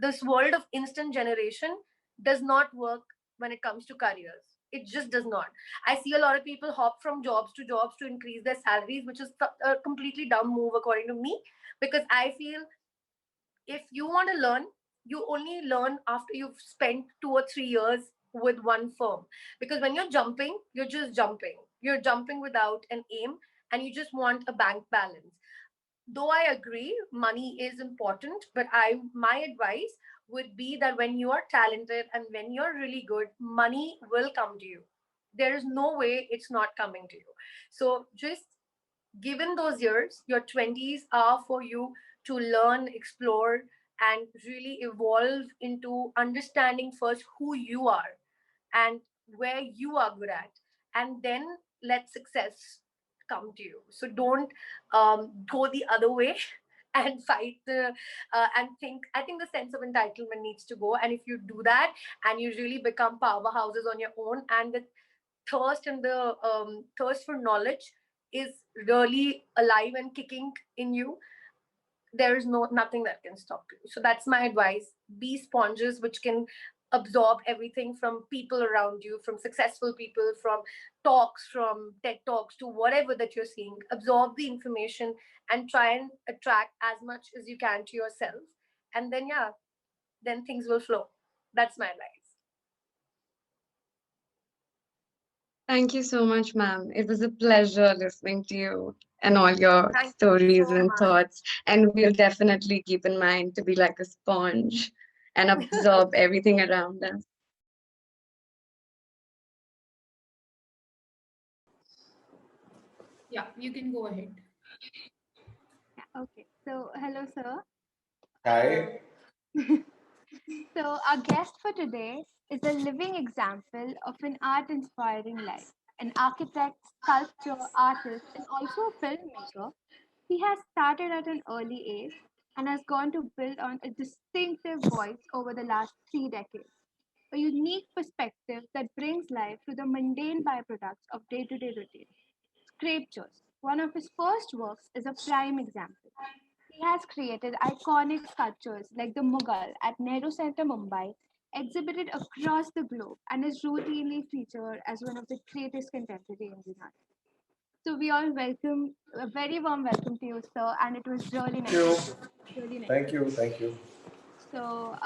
this world of instant generation does not work when it comes to careers. It just does not. I see a lot of people hop from jobs to increase their salaries, which is a completely dumb move according to me, because I feel if you want to learn, you only learn after you've spent 2 or 3 years with one firm. Because when you're jumping, you're just jumping. You're jumping without an aim, and you just want a bank balance. Though I agree, money is important, but my advice would be that when you are talented and when you're really good, money will come to you. There is no way it's not coming to you. So just given those years, your 20s are for you to learn, explore, and really evolve into understanding first who you are and where you are good at, and then let success come to you. So don't go the other way and fight the and think. I think the sense of entitlement needs to go, and if you do that and you really become powerhouses on your own, and the thirst and the thirst for knowledge is really alive and kicking in you, there is nothing that can stop you. So that's my advice. Be sponges which can absorb everything from people around you, from successful people, from talks, from TED talks, to whatever that you're seeing. Absorb the information and try and attract as much as you can to yourself, and then yeah, then things will flow. That's my advice. Thank you so much, ma'am. It was a pleasure listening to you and all your Thank you stories so and much. thoughts. And we'll definitely keep in mind to be like a sponge and absorb everything around us. Yeah, you can go ahead. Okay, so hello, sir. Hi. So, our guest for today is a living example of an art inspiring life. An architect, sculptor, artist, and also a filmmaker, he has started at an early age and has gone to build on a distinctive voice over the last 3 decades. A unique perspective that brings life to the mundane byproducts of day to day routine. Sculptures. One of his first works is a prime example. He has created iconic sculptures like the Mughal at Nehru Center, Mumbai, exhibited across the globe, and is routinely featured as one of the greatest contemporary Indian artists. So we all welcome, a very warm welcome to you, sir, and it was really Thank nice. you. Really nice. Thank you. Thank you. So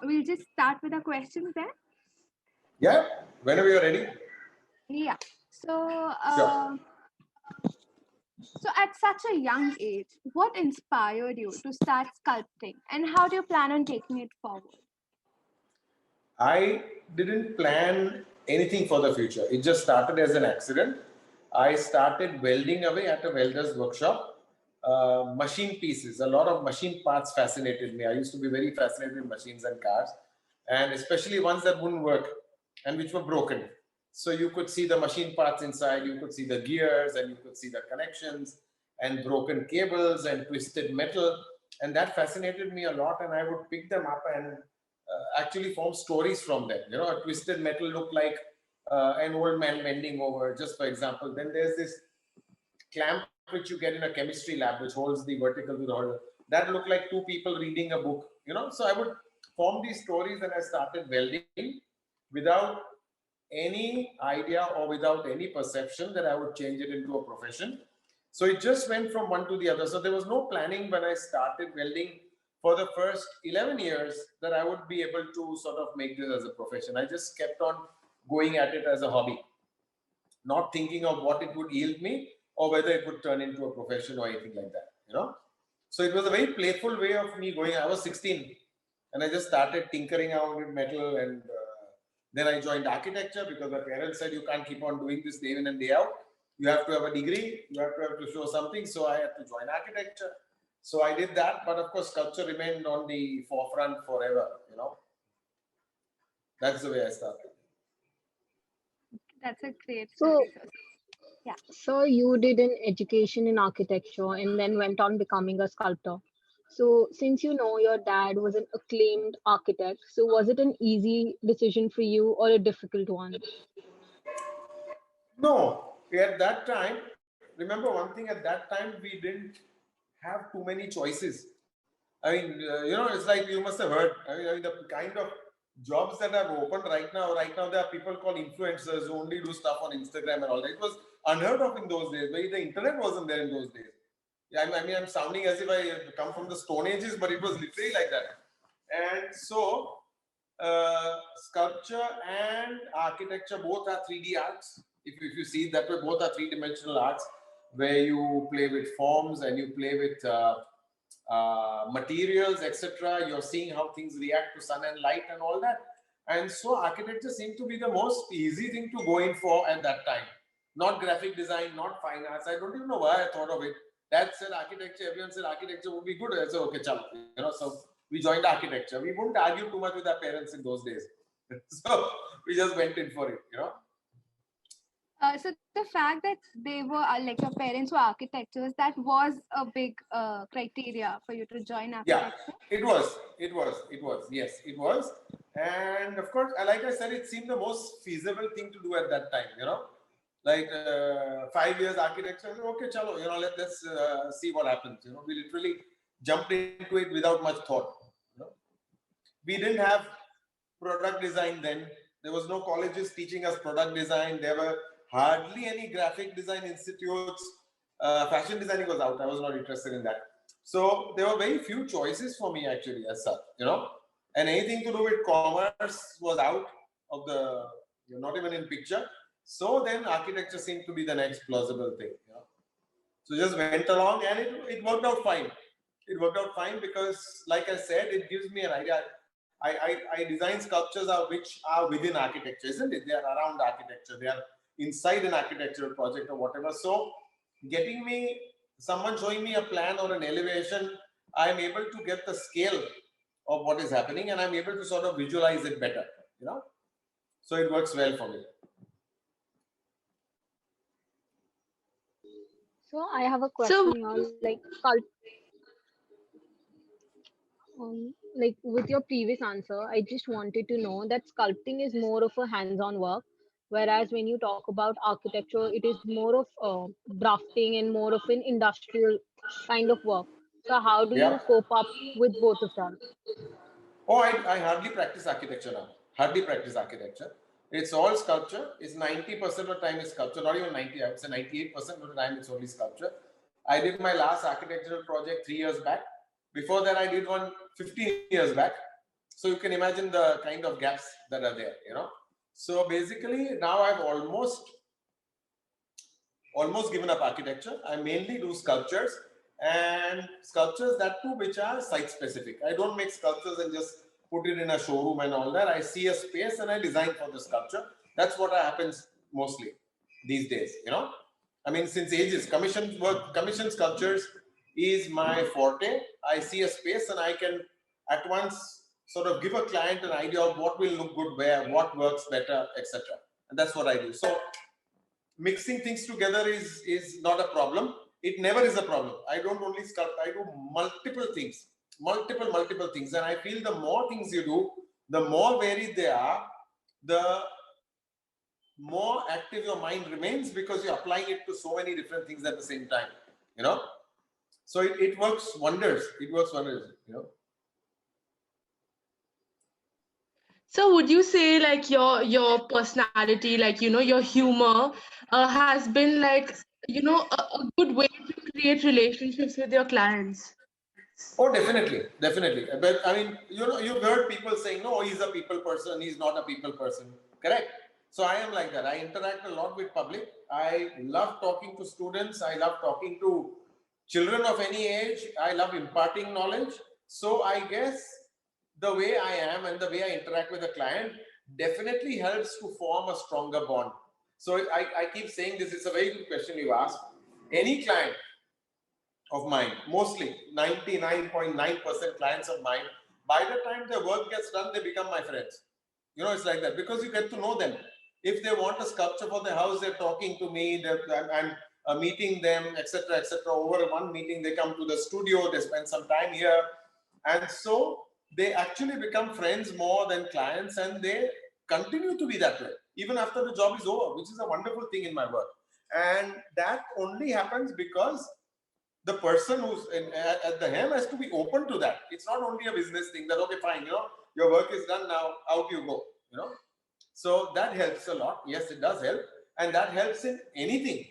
we'll just start with the questions then. Yeah, whenever you're ready. Yeah. So Sure. so at such a young age, what inspired you to start sculpting, and how do you plan on taking it forward? I didn't plan anything for the future. It just started as an accident. I started welding away at a welder's workshop. Machine pieces, a lot of machine parts fascinated me. I used to be very fascinated with machines and cars, and especially ones that wouldn't work and which were broken. So you could see the machine parts inside, you could see the gears, and you could see the connections and broken cables and twisted metal. And that fascinated me a lot. And I would pick them up and actually form stories from them. You know, a twisted metal looked like an old man bending over, just for example. Then there's this clamp which you get in a chemistry lab, which holds the vertical to the horizontal. That looked like two people reading a book. You know, so I would form these stories, and I started welding without any idea or without any perception that I would change it into a profession. So it just went from one to the other. So there was no planning when I started welding for the first 11 years that I would be able to sort of make this as a profession. I just kept on going at it as a hobby, not thinking of what it would yield me or whether it would turn into a profession or anything like that, you know. So it was a very playful way of me going. I was 16 and I just started tinkering around with metal, and then I joined architecture because my parents said you can't keep on doing this day in and day out. You have to have a degree, you have to show something. So I had to join architecture. So I did that, but of course sculpture remained on the forefront forever, you know. That's the way I started. That's a great So, story, sir. Yeah. so you did an education in architecture and then went on becoming a sculptor. So, since you know your dad was an acclaimed architect, so was it an easy decision for you or a difficult one? No, at that time, remember one thing, at that time we didn't have too many choices. I mean, it's like you must have heard. I mean, the kind of jobs that have opened right now there are people called influencers who only do stuff on Instagram and all that. It was unheard of in those days. Maybe the internet wasn't there in those days. Yeah, I mean, I'm sounding as if I come from the Stone Ages, but it was literally like that. And so, sculpture and architecture both are 3D arts. If you see it that way, both are three-dimensional arts where you play with forms and you play with materials, etc. You're seeing how things react to sun and light and all that. And so architecture seemed to be the most easy thing to go in for at that time. Not graphic design, not fine arts. I don't even know why I thought of it. Dad said architecture, everyone said architecture would be good. I said, okay, chalo. So we joined architecture. We wouldn't argue too much with our parents in those days. So we just went in for it. So the fact that they were like your parents were architects, that was a big criteria for you to join architecture. Yeah, it was. Yes, it was. And of course, like I said, it seemed the most feasible thing to do at that time. Like 5 years architecture. Okay, chalo. Let's see what happens. We literally jumped into it without much thought. We didn't have product design then. There was no colleges teaching us product design. There were hardly any graphic design institutes. Fashion designing was out. I was not interested in that. So there were very few choices for me actually as such, and anything to do with commerce was out of the, not even in picture. So then architecture seemed to be the next plausible thing. So just went along and it worked out fine. It worked out fine because, like I said, it gives me an idea. I design sculptures which are within architecture, isn't it? They are around architecture. They are inside an architectural project or whatever. So getting someone showing me a plan or an elevation, I'm able to get the scale of what is happening and I'm able to sort of visualize it better, So it works well for me. So I have a question here, like with your previous answer, I just wanted to know that sculpting is more of a hands-on work, whereas when you talk about architecture, it is more of drafting and more of an industrial kind of work. So how do you cope up with both of them? Oh, I hardly practice architecture now. Hardly practice architecture. It's all sculpture. It's 90% of the time is sculpture, not even 90, I would say 98% of the time it's only sculpture. I did my last architectural project 3 years back. Before that, I did one 15 years back. So you can imagine the kind of gaps that are there, So basically, now I've almost given up architecture. I mainly do sculptures and sculptures that too which are site specific. I don't make sculptures and just put it in a showroom and all that. I see a space and I design for the sculpture. That's what happens mostly these days, I mean, since ages, commission sculptures is my forte. I see a space and I can at once sort of give a client an idea of what will look good where, what works better, etc. And that's what I do. So mixing things together is not a problem. It never is a problem. I don't only sculpt, I do multiple things, multiple things. And I feel the more things you do, the more varied they are, the more active your mind remains because you're applying it to so many different things at the same time, So it works wonders. It works wonders, So would you say like your personality, like, your humor has been like, a good way to create relationships with your clients? Oh, definitely. But I mean, you've heard people saying, no, he's a people person. He's not a people person. Correct. So I am like that. I interact a lot with public. I love talking to students. I love talking to children of any age. I love imparting knowledge. So I guess the way I am and the way I interact with a client definitely helps to form a stronger bond. So I keep saying this. It's a very good question you ask. Any client of mine, mostly 99.9% clients of mine, by the time their work gets done, they become my friends. It's like that because you get to know them. If they want a sculpture for their house, they're talking to me. I'm meeting them, etc., etc. Over one meeting, they come to the studio, they spend some time here, and so they actually become friends more than clients, and they continue to be that way even after the job is over, which is a wonderful thing in my work. And that only happens because the person who's at the helm has to be open to that. It's not only a business thing that, okay, fine, your work is done now, out you go, So that helps a lot. Yes, it does help. And that helps in anything.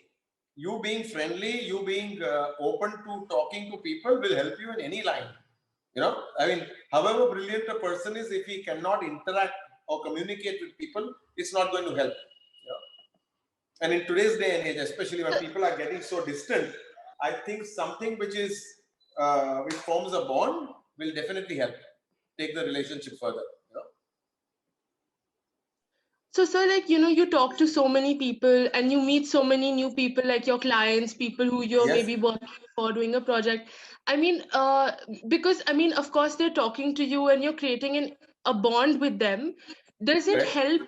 You being friendly, you being open to talking to people will help you in any line. I mean, however brilliant a person is, if he cannot interact or communicate with people, it's not going to help. And in today's day and age, especially when people are getting so distant, I think something which forms a bond will definitely help take the relationship further. So, sir, you talk to so many people and you meet so many new people, like your clients, people who you're maybe working for, doing a project. I mean, because, of course, they're talking to you and you're creating a bond with them. Does it help,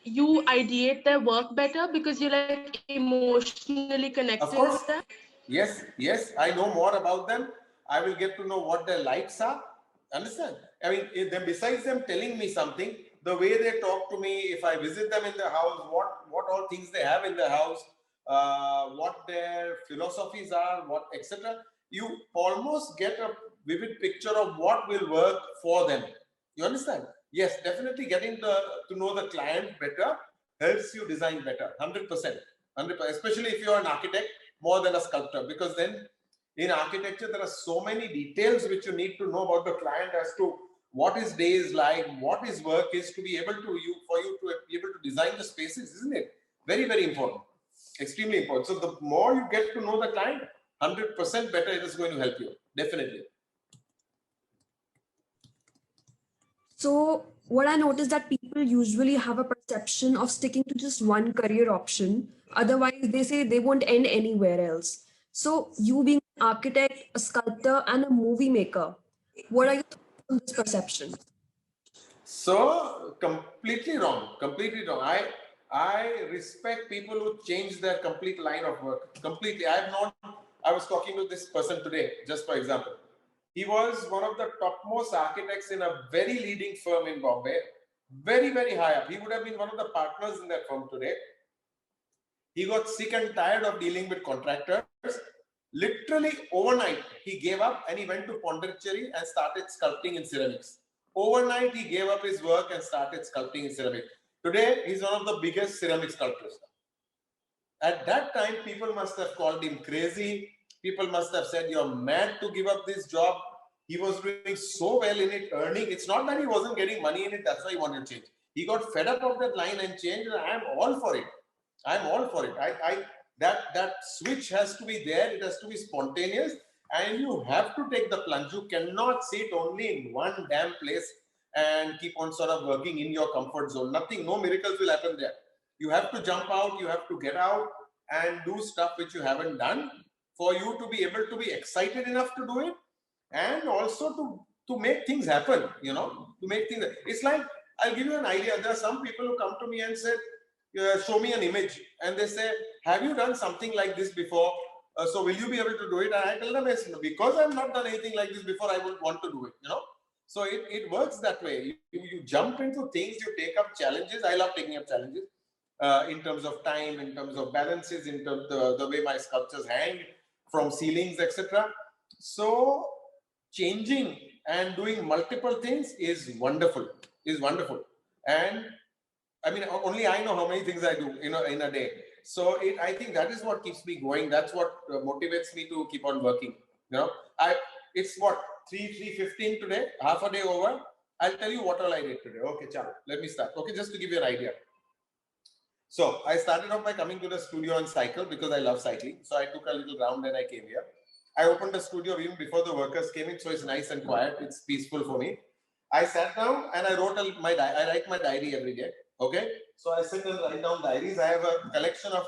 you ideate their work better because you're, emotionally connected Of course. with them? Yes. I know more about them. I will get to know what their likes are. Understand? I mean, besides them telling me something, the way they talk to me, if I visit them in the house, what all things they have in the house, what their philosophies are, what etc. You almost get a vivid picture of what will work for them. You understand? Yes, definitely getting to know the client better helps you design better, 100%. Especially if you're an architect more than a sculptor, because then in architecture there are so many details which you need to know about the client as to what his day is like, what his work is, to be able to be able to design the spaces, isn't it? Very, very important, extremely important. So the more you get to know the client, 100% better it is going to help you, definitely. So what I noticed that people usually have a perception of sticking to just one career option. Otherwise, they say they won't end anywhere else. So you being an architect, a sculptor, and a movie maker, what are your thoughts on this perception? So completely wrong. I respect people who change their complete line of work. Completely. I was talking to this person today, just for example. He was one of the topmost architects in a very leading firm in Bombay. Very, very high up. He would have been one of the partners in that firm today. He got sick and tired of dealing with contractors. Literally overnight, he gave up and he went to Pondicherry and started sculpting in ceramics. Overnight, he gave up his work and started sculpting in ceramics. Today, he's one of the biggest ceramic sculptors. At that time, people must have called him crazy. People must have said, you're mad to give up this job. He was doing so well in it, earning. It's not that he wasn't getting money in it. That's why he wanted to change. He got fed up of that line and changed. And I'm all for it. I'm all for it. That switch has to be there. It has to be spontaneous. And you have to take the plunge. You cannot sit only in one damn place and keep on sort of working in your comfort zone. Nothing, no miracles will happen there. You have to jump out. You have to get out and do stuff which you haven't done for you to be able to be excited enough to do it, and also to make things happen, to make things. It's like, I'll give you an idea. There are some people who come to me and say, show me an image, and they say, have you done something like this before? So will you be able to do it? And I tell them, yes, because I've not done anything like this before, I would want to do it, So it works that way. You jump into things, you take up challenges. I love taking up challenges in terms of time, in terms of balances, in terms of the way my sculptures hang from ceilings, etc. So changing and doing multiple things is wonderful, And I mean, only I know how many things I do in a day. So I think that is what keeps me going. That's what motivates me to keep on working. It's what, 3:15 today, half a day over. I'll tell you what all I did today. Okay, chalo, let me start. Okay, just to give you an idea. So I started off by coming to the studio on cycle because I love cycling. So I took a little round and I came here. I opened the studio even before the workers came in, so it's nice and quiet. It's peaceful for me. I sat down and I wrote I write my diary every day. Okay, so I sit and write down diaries. I have a collection of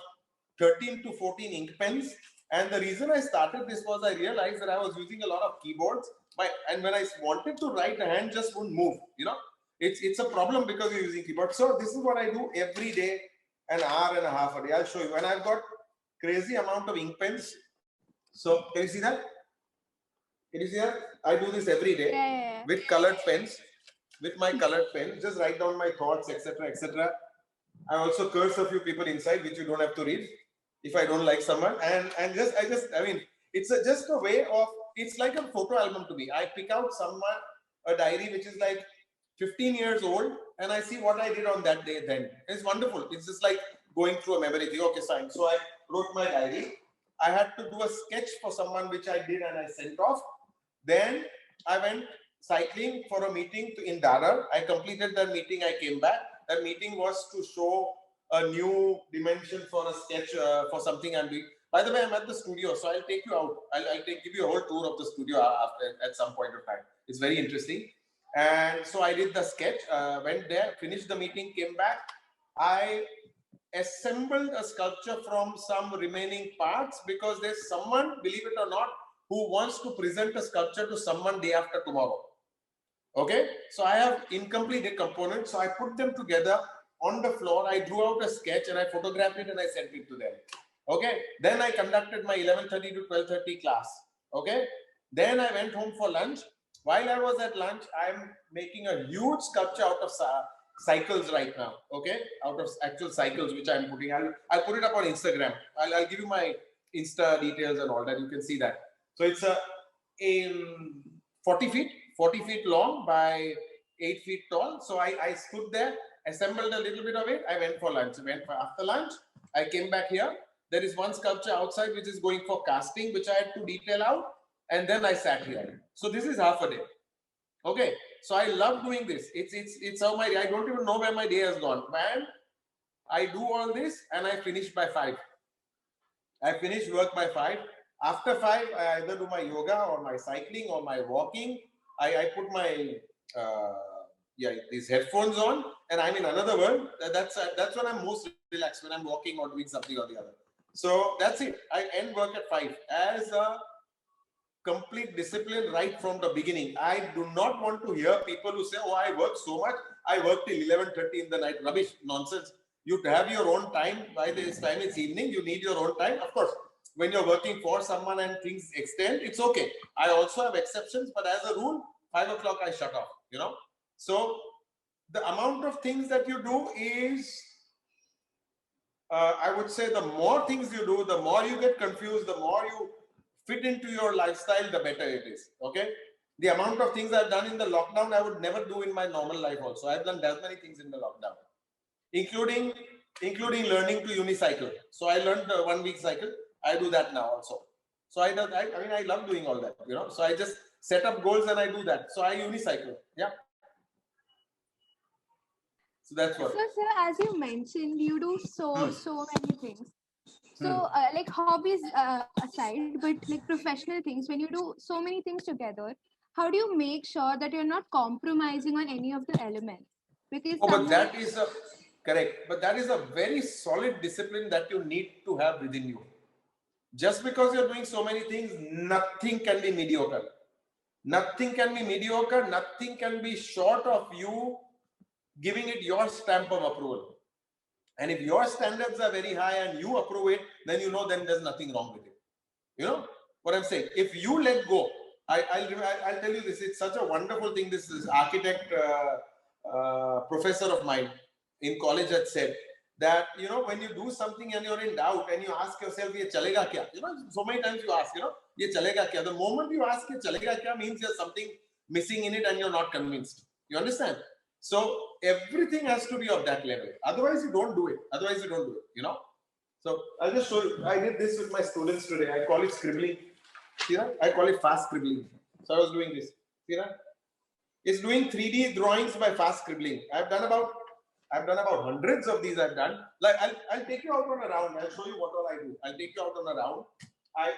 13 to 14 ink pens. And the reason I started this was I realized that I was using a lot of keyboards. And when I wanted to write, the hand just wouldn't move. It's a problem because you're using keyboard. So this is what I do every day, an hour and a half a day. I'll show you. And I've got crazy amount of ink pens. So can you see that? Can you see that? I do this every day with colored pens, with my colored pen. Just write down my thoughts, etc., etc. I also curse a few people inside, which you don't have to read if I don't like someone. And I mean, it's just a way of, it's like a photo album to me. I pick out someone, a diary which is like 15 years old, and I see what I did on that day then. It's wonderful. It's just like going through a memory. Okay, fine. So I wrote my diary. I had to do a sketch for someone which I did and I sent off. Then I went cycling for a meeting in Darar. I completed that meeting. I came back. That meeting was to show a new dimension for a sketch for something I'm doing. By the way, I'm at the studio, so I'll take you out. I'll give you a whole tour of the studio at some point of time. It's very interesting. And so I did the sketch, went there, finished the meeting, came back. I assembled a sculpture from some remaining parts because there's someone, believe it or not, who wants to present a sculpture to someone day after tomorrow. Okay, so I have incomplete components, so I put them together on the floor. I drew out a sketch and I photographed it and I sent it to them. Okay, then I conducted my 11:30 to 12:30 class. Okay, then I went home for lunch. While I was at lunch, I'm making a huge sculpture out of cycles right now. Okay, out of actual cycles which I'm putting. I'll put it up on Instagram. I'll give you my Insta details and all that. You can see that. So it's a 40 feet long by 8 feet tall. So I stood there, assembled a little bit of it. I went for lunch. After lunch, I came back here. There is one sculpture outside which is going for casting, which I had to detail out. And then I sat here. So this is half a day. Okay. So I love doing this. It's how I don't even know where my day has gone. Man, I do all this and I finish by 5. I finish work by 5. After 5, I either do my yoga or my cycling or my walking. I put my these headphones on and I'm in another world. That's when I'm most relaxed, when I'm walking or doing something or the other. So that's it. I end work at 5 as a complete discipline right from the beginning. I do not want to hear people who say, oh, I work so much. I work till 11:30 in the night. Rubbish, nonsense. You have your own time. By this time it's evening. You need your own time. Of course, when you're working for someone and things extend, it's okay. I also have exceptions, but as a rule, 5 o'clock I shut off, you know. So the amount of things that you do is, I would say the more things you do, the more you get confused, the more you fit into your lifestyle, the better it is. Okay. The amount of things I've done in the lockdown, I would never do in my normal life also. I've done that many things in the lockdown, including learning to unicycle. So I learned the 1 week cycle. I do that now also. So I mean, I love doing all that, you know. So I just set up goals and I do that. So I unicycle. Yeah. So that's what. So, sir, as you mentioned, you do so many things. So, like hobbies aside, but like professional things, when you do so many things together, how do you make sure that you're not compromising on any of the elements? Because but that is correct. But that is a very solid discipline that you need to have within you. Just because you're doing so many things, nothing can be mediocre. Nothing can be mediocre. Nothing can be short of you giving it your stamp of approval. And if your standards are very high and you approve it, then you know then there's nothing wrong with it. You know what I'm saying? If you let go, I'll tell you this. It's such a wonderful thing. This architect professor of mine in college had said that, you know, when you do something and you're in doubt and you ask yourself, ye chalega kya? You know, so many times you ask, you know, ye chalega kya? The moment you ask ye chalega kya means there's something missing in it and you're not convinced. You understand? So everything has to be of that level. Otherwise, you don't do it. Otherwise, you don't do it, you know. So I'll just show you. I did this with my students today. I call it scribbling. See that? I call it fast scribbling. So I was doing this. See that? It's doing 3D drawings by fast scribbling. I've done about hundreds of these. I've done. Like I'll take you out on a round. I'll show you what all I do. I'll take you out on a round.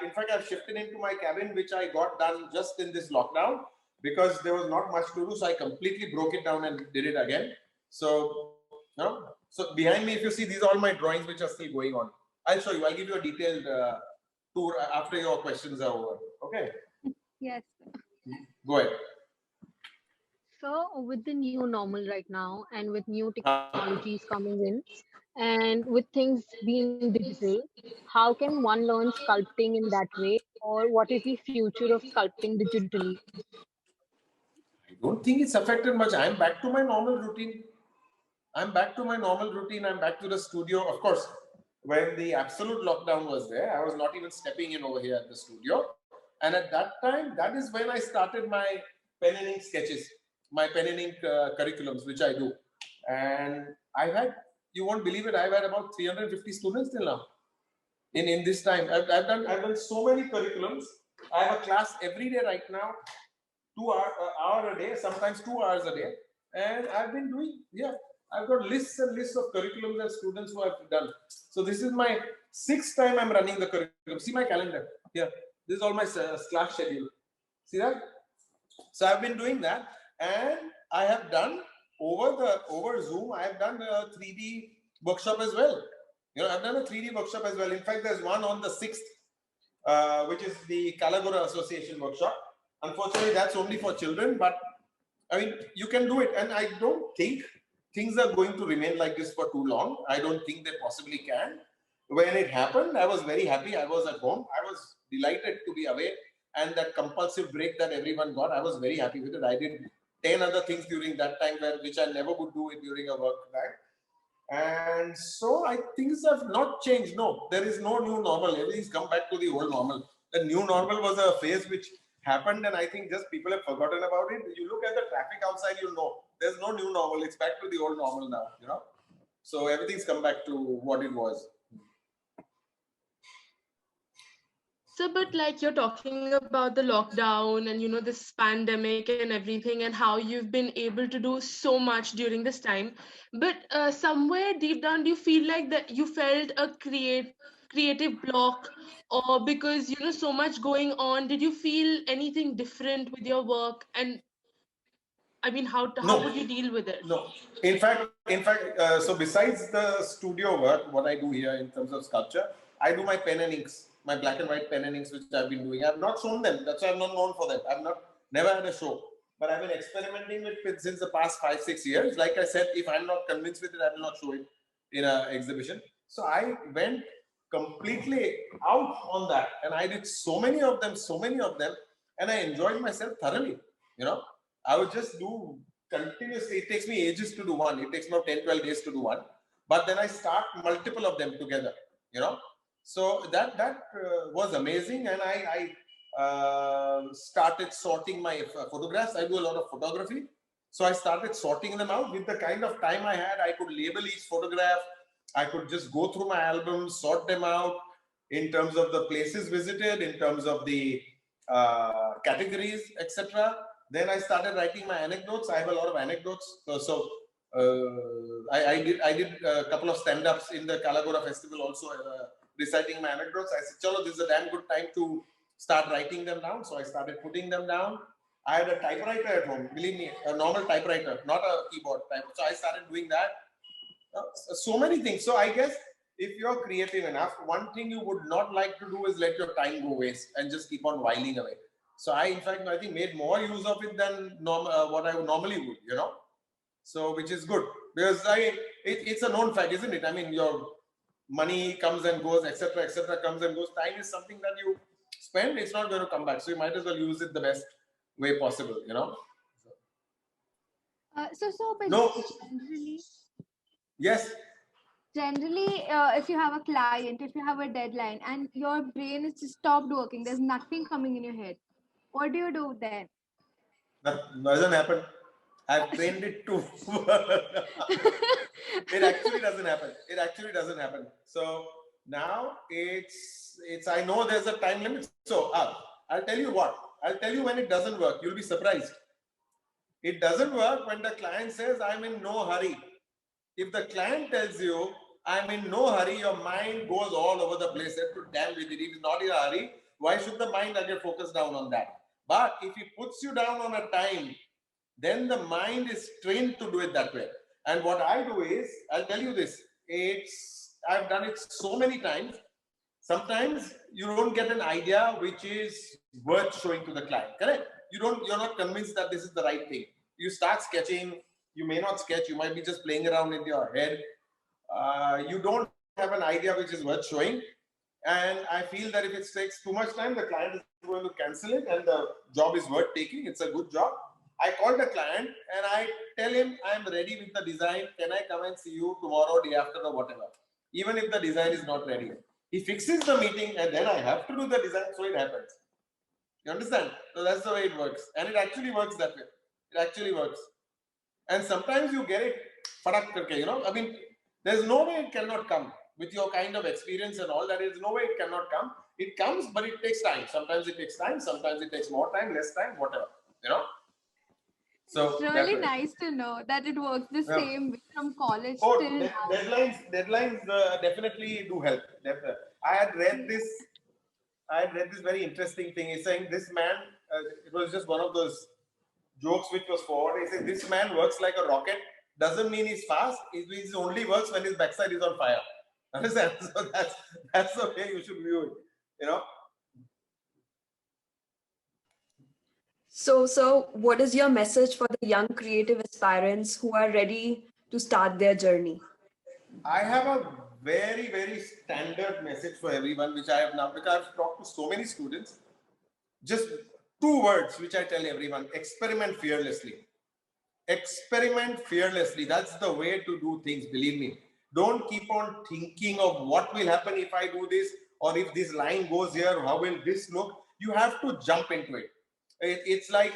In fact, I've shifted into my cabin, which I got done just in this lockdown, because there was not much to do. So I completely broke it down and did it again. So, you know, so behind me, if you see, these are all my drawings, which are still going on. I'll show you. I'll give you a detailed tour after your questions are over. Okay. Yes. Go ahead. So with the new normal right now and with new technologies coming in, And with things being digital, how can one learn sculpting in that way? Or what is the future of sculpting digitally? I don't think it's affected much. I'm back to my normal routine. I'm back to my normal routine. I'm back to the studio. Of course, when the absolute lockdown was there, I was not even stepping in over here at the studio. And at that time, that is when I started my pen and ink sketches, my pen and ink curriculums, which I do. And I've had, you won't believe it, I've had about 350 students till now. In this time, I've done so many curriculums. I have a class every day right now, 2 hour a day, sometimes 2 hours a day. And I've been doing, yeah, I've got lists and lists of curriculums and students who I've done. So this is my 6th time I'm running the curriculum. See my calendar here. This is all my class schedule. See that? So I've been doing that, and I have done over Zoom. I have done a 3D workshop as well. You know, I've done a 3D workshop as well. In fact, there's one on the 6th, which is the Kalagura Association workshop. Unfortunately, that's only for children, but I mean, you can do it. And I don't think things are going to remain like this for too long. I don't think they possibly can. When it happened, I was very happy. I was at home. I was delighted to be away. And that compulsive break that everyone got, I was very happy with it. I did 10 other things during that time, which I never would do it during a work time. And so things have not changed. No, there is no new normal. Everything's come back to the old normal. The new normal was a phase which happened, and I think just people have forgotten about it. You look at the traffic outside, you'll know there's no new normal. It's back to the old normal now, you know. So everything's come back to what it was. So, but like you're talking about the lockdown and this pandemic and everything, and how you've been able to do so much during this time. But somewhere deep down, do you feel like that you felt a creative block, or because so much going on, did you feel anything different with your work? And I mean, how would you deal with it? No. In fact, so besides the studio work, what I do here in terms of sculpture, I do my pen and inks. My black and white pen and inks, which I've been doing. I've not shown them. That's why I'm not known for them. I've never had a show. But I've been experimenting with it since the past 5-6 years. Like I said, if I'm not convinced with it, I will not show it in an exhibition. So I went completely out on that. And I did so many of them. And I enjoyed myself thoroughly. You know, I would just do continuously. It takes me ages to do one. It takes about 10-12 days to do one. But then I start multiple of them together, you know. So that was amazing, and I started sorting my photographs. I do a lot of photography, so I started sorting them out. With the kind of time I had, I could label each photograph. I could just go through my albums, sort them out in terms of the places visited, in terms of the categories, etc. Then I started writing my anecdotes. I have a lot of anecdotes, I did a couple of stand-ups in the Kalagura festival also. Reciting my anecdotes. I said, chalo, this is a damn good time to start writing them down. So I started putting them down. I had a typewriter at home, believe me, a normal typewriter, not a keyboard type. So I started doing that. So many things. So I guess if you're creative enough, one thing you would not like to do is let your time go waste and just keep on whiling away. So I, in fact, I think made more use of it than what I normally would, you know. So which is good, because it's a known fact, isn't it? I mean, your money comes and goes, etc., comes and goes. Time is something that you spend, it's not going to come back. So you might as well use it the best way possible, you know. But no. Generally, Yes. Generally, if you have a client, if you have a deadline, and your brain is just stopped working, there's nothing coming in your head. What do you do then? That doesn't happen. I've trained it to. It actually doesn't happen. So now it's. I know there's a time limit. So I'll tell you what. I'll tell you when it doesn't work. You'll be surprised. It doesn't work when the client says, "I'm in no hurry." If the client tells you, "I'm in no hurry," your mind goes all over the place. You have to damn with it. If he's not in a hurry, why should the mind get focused down on that? But if he puts you down on a time, then the mind is trained to do it that way. And what I do is, I'll tell you this, I've done it so many times. Sometimes you don't get an idea which is worth showing to the client, correct? You're not convinced that this is the right thing. You start sketching, you may not sketch, you might be just playing around in your head. you don't have an idea which is worth showing. And I feel that if it takes too much time, the client is going to cancel it and the job is worth taking. It's a good job. I call the client and I tell him I'm ready with the design. Can I come and see you tomorrow, day after, or whatever? Even if the design is not ready. He fixes the meeting and then I have to do the design, so it happens. You understand? So that's the way it works. And it actually works that way. It actually works. And sometimes you get it, fadak karke, you know? I mean, there's no way it cannot come. With your kind of experience and all that, there's no way it cannot come. It comes, but it takes time. Sometimes it takes time, sometimes it takes more time, less time, whatever, you know? So It's really nice to know that it works the same way from college till now. Deadlines definitely do help. I had read this very interesting thing. He's saying this man, it was just one of those jokes which was forward. He said this man works like a rocket. Doesn't mean he's fast. It means he only works when his backside is on fire. Understand? So that's the way you should view it. You know. So what is your message for the young creative aspirants who are ready to start their journey? I have a very, very standard message for everyone, which I have now, because I've talked to so many students. Just 2 words which I tell everyone: experiment fearlessly. Experiment fearlessly. That's the way to do things, believe me. Don't keep on thinking of what will happen if I do this, or if this line goes here, how will this look? You have to jump into it. It's like,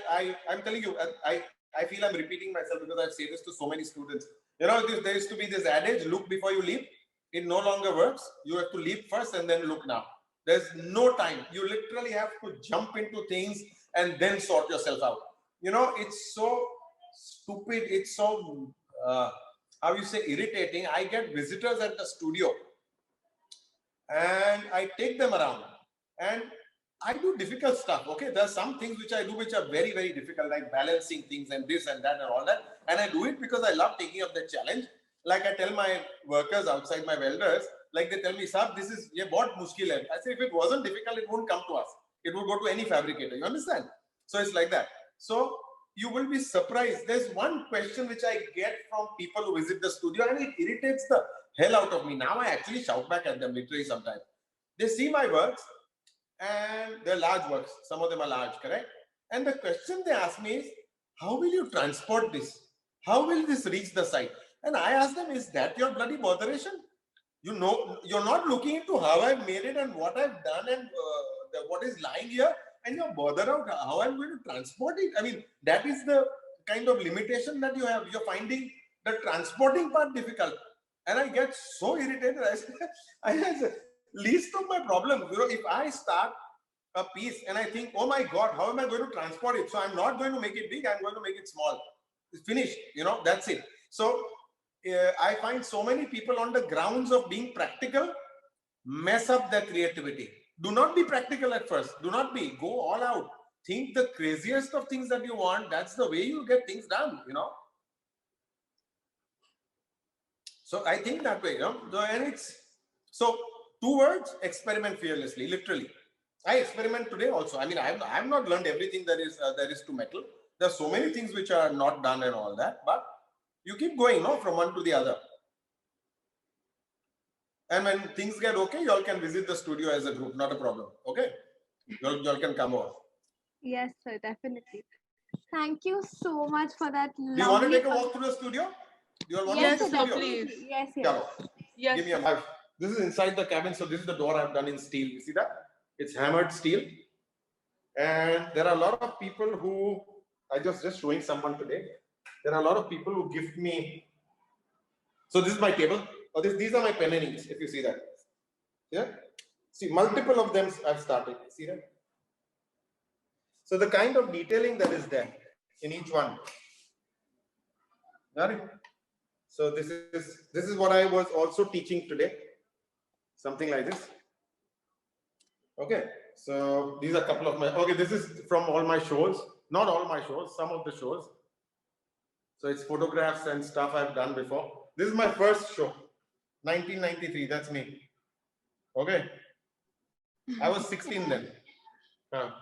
I'm telling you, I feel I'm repeating myself because I've said this to so many students. You know, there used to be this adage, look before you leap. It no longer works. You have to leap first and then look now. There's no time. You literally have to jump into things and then sort yourself out. You know, it's so stupid. It's so, how you say, irritating. I get visitors at the studio and I take them around and I do difficult stuff. Okay, there are some things which I do which are very, very difficult, like balancing things and this and that and all that. And I do it because I love taking up the challenge. Like I tell my workers outside, my welders, like they tell me, "Sir, this is ye bahut mushkil hai." I say, if it wasn't difficult, it wouldn't come to us. It would go to any fabricator. You understand? So it's like that. So you will be surprised. There's one question which I get from people who visit the studio, and it irritates the hell out of me. Now I actually shout back at them literally sometimes. They see my works, and they're large works. Some of them are large, correct? And the question they ask me is, how will you transport this? How will this reach the site? And I ask them, is that your bloody botheration? You know, you're not looking into how I've made it and what I've done and what is lying here, and you're bothered out how I'm going to transport it. I mean, that is the kind of limitation that you have. You're finding the transporting part difficult. And I get so irritated. I say, least of my problems. You know, if I start a piece and I think, oh my God, how am I going to transport it? So I'm not going to make it big. I'm going to make it small. It's finished. You know, that's it. So I find so many people on the grounds of being practical mess up their creativity. Do not be practical at first. Do not be. Go all out. Think the craziest of things that you want. That's the way you get things done, you know. So I think that way, you know. And it's so 2 words: experiment fearlessly. Literally, I experiment today also. I mean, I've not learned everything there is to metal. There are so many things which are not done and all that, but you keep going, no, from one to the other. And when things get okay, you all can visit the studio as a group, not a problem. Okay, you all can come over. Yes, sir, definitely. Thank you so much for that. Do you want to take a walk through the studio? Do you all want Yes, to see the sir, studio? please. Yes, yes. Chalo. Yes. Give me a. This is inside the cabin, so this is the door I've done in steel. You see that? It's hammered steel, and there are a lot of people who I just showing someone today. There are a lot of people who gift me. So this is my table. Or these are my pen and inks, if you see that. Yeah. See, multiple of them I've started. See that? So the kind of detailing that is there in each one. Got it? So this is what I was also teaching today. Something like this. Okay. So these are a couple of my. Okay, this is from all my shows. Not all my shows. Some of the shows. So it's photographs and stuff I've done before. This is my first show, 1993. That's me. Okay. I was 16 then,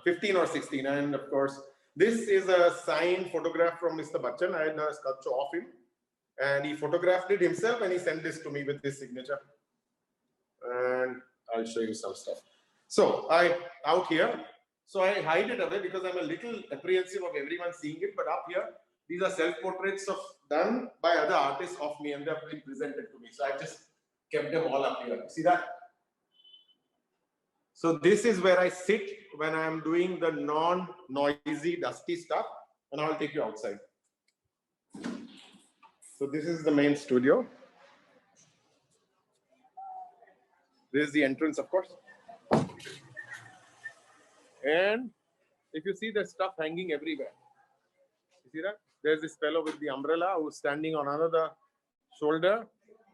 15 or 16. And of course, this is a signed photograph from Mr. Bachchan. I had a sculpture of him. And he photographed it himself and he sent this to me with his signature. And I'll show you some stuff. So out here, so I hide it away because I'm a little apprehensive of everyone seeing it. But up here, these are self-portraits done by other artists of me, and they've been presented to me. So I just kept them all up here. See that? So this is where I sit when I'm doing the non-noisy, dusty stuff, and I'll take you outside. So this is the main studio. This is the entrance, of course. And if you see the stuff hanging everywhere, you see that? There's this fellow with the umbrella who's standing on another shoulder.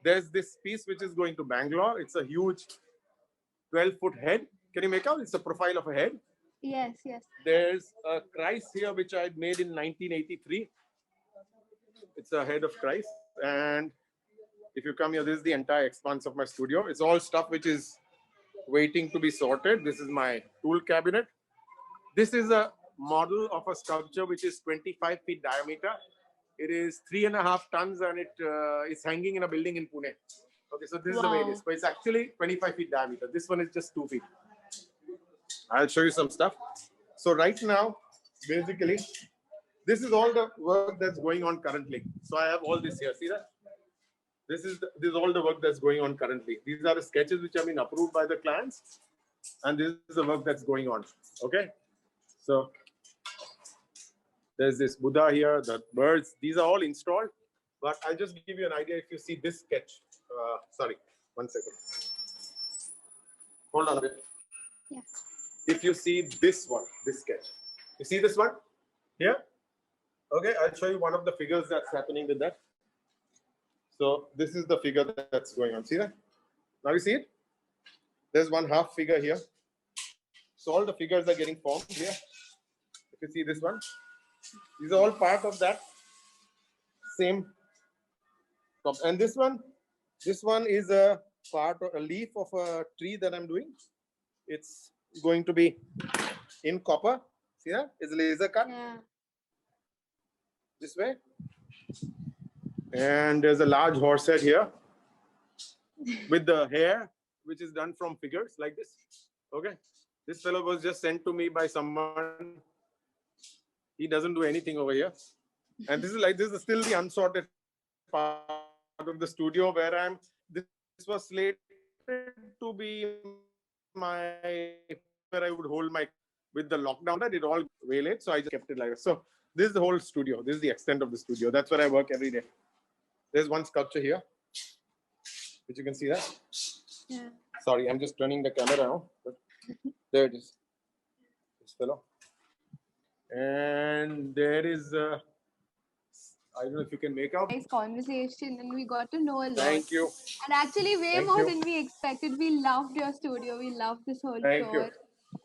There's this piece which is going to Bangalore. It's a huge 12-foot head. Can you make out? It's a profile of a head. Yes, yes. There's a Christ here which I made in 1983. It's a head of Christ. And if you come here, this is the entire expanse of my studio. It's all stuff which is waiting to be sorted. This is my tool cabinet. This is a model of a sculpture which is 25 feet diameter. It is 3.5 tons and it is hanging in a building in Pune. Okay, so this is the way it is. But it's actually 25 feet diameter. This one is just 2 feet. I'll show you some stuff. So right now, basically, this is all the work that's going on currently. So I have all this here. See that? This is all the work that's going on currently. These are the sketches which have been approved by the clients. And this is the work that's going on. Okay. So there's this Buddha here, the birds. These are all installed. But I'll just give you an idea if you see this sketch. Sorry, 1 second. Hold on a bit. Yes. If you see this one, this sketch. You see this one here? Okay, I'll show you one of the figures that's happening with that. So this is the figure that's going on. See that? Now you see it? There's one half figure here. So all the figures are getting formed here. If you see this one, these are all part of that same. And this one is a part or a leaf of a tree that I'm doing. It's going to be in copper. See that? It's laser cut. Yeah. This way. And there's a large horse head here with the hair, which is done from figures like this. Okay. This fellow was just sent to me by someone. He doesn't do anything over here. And this is still the unsorted part of the studio where this was slated to be where I would hold with the lockdown that it all way late. So I just kept it like that. So this is the whole studio. This is the extent of the studio. That's where I work every day. There's one sculpture here, which you can see that. Yeah. Sorry, I'm just turning the camera around. But there it is. This fellow. And there is, I don't know if you can make out. Nice conversation, and we got to know a lot. Thank you. And actually, way Thank more you. than we expected. We loved your studio. We loved this whole Thank tour. you.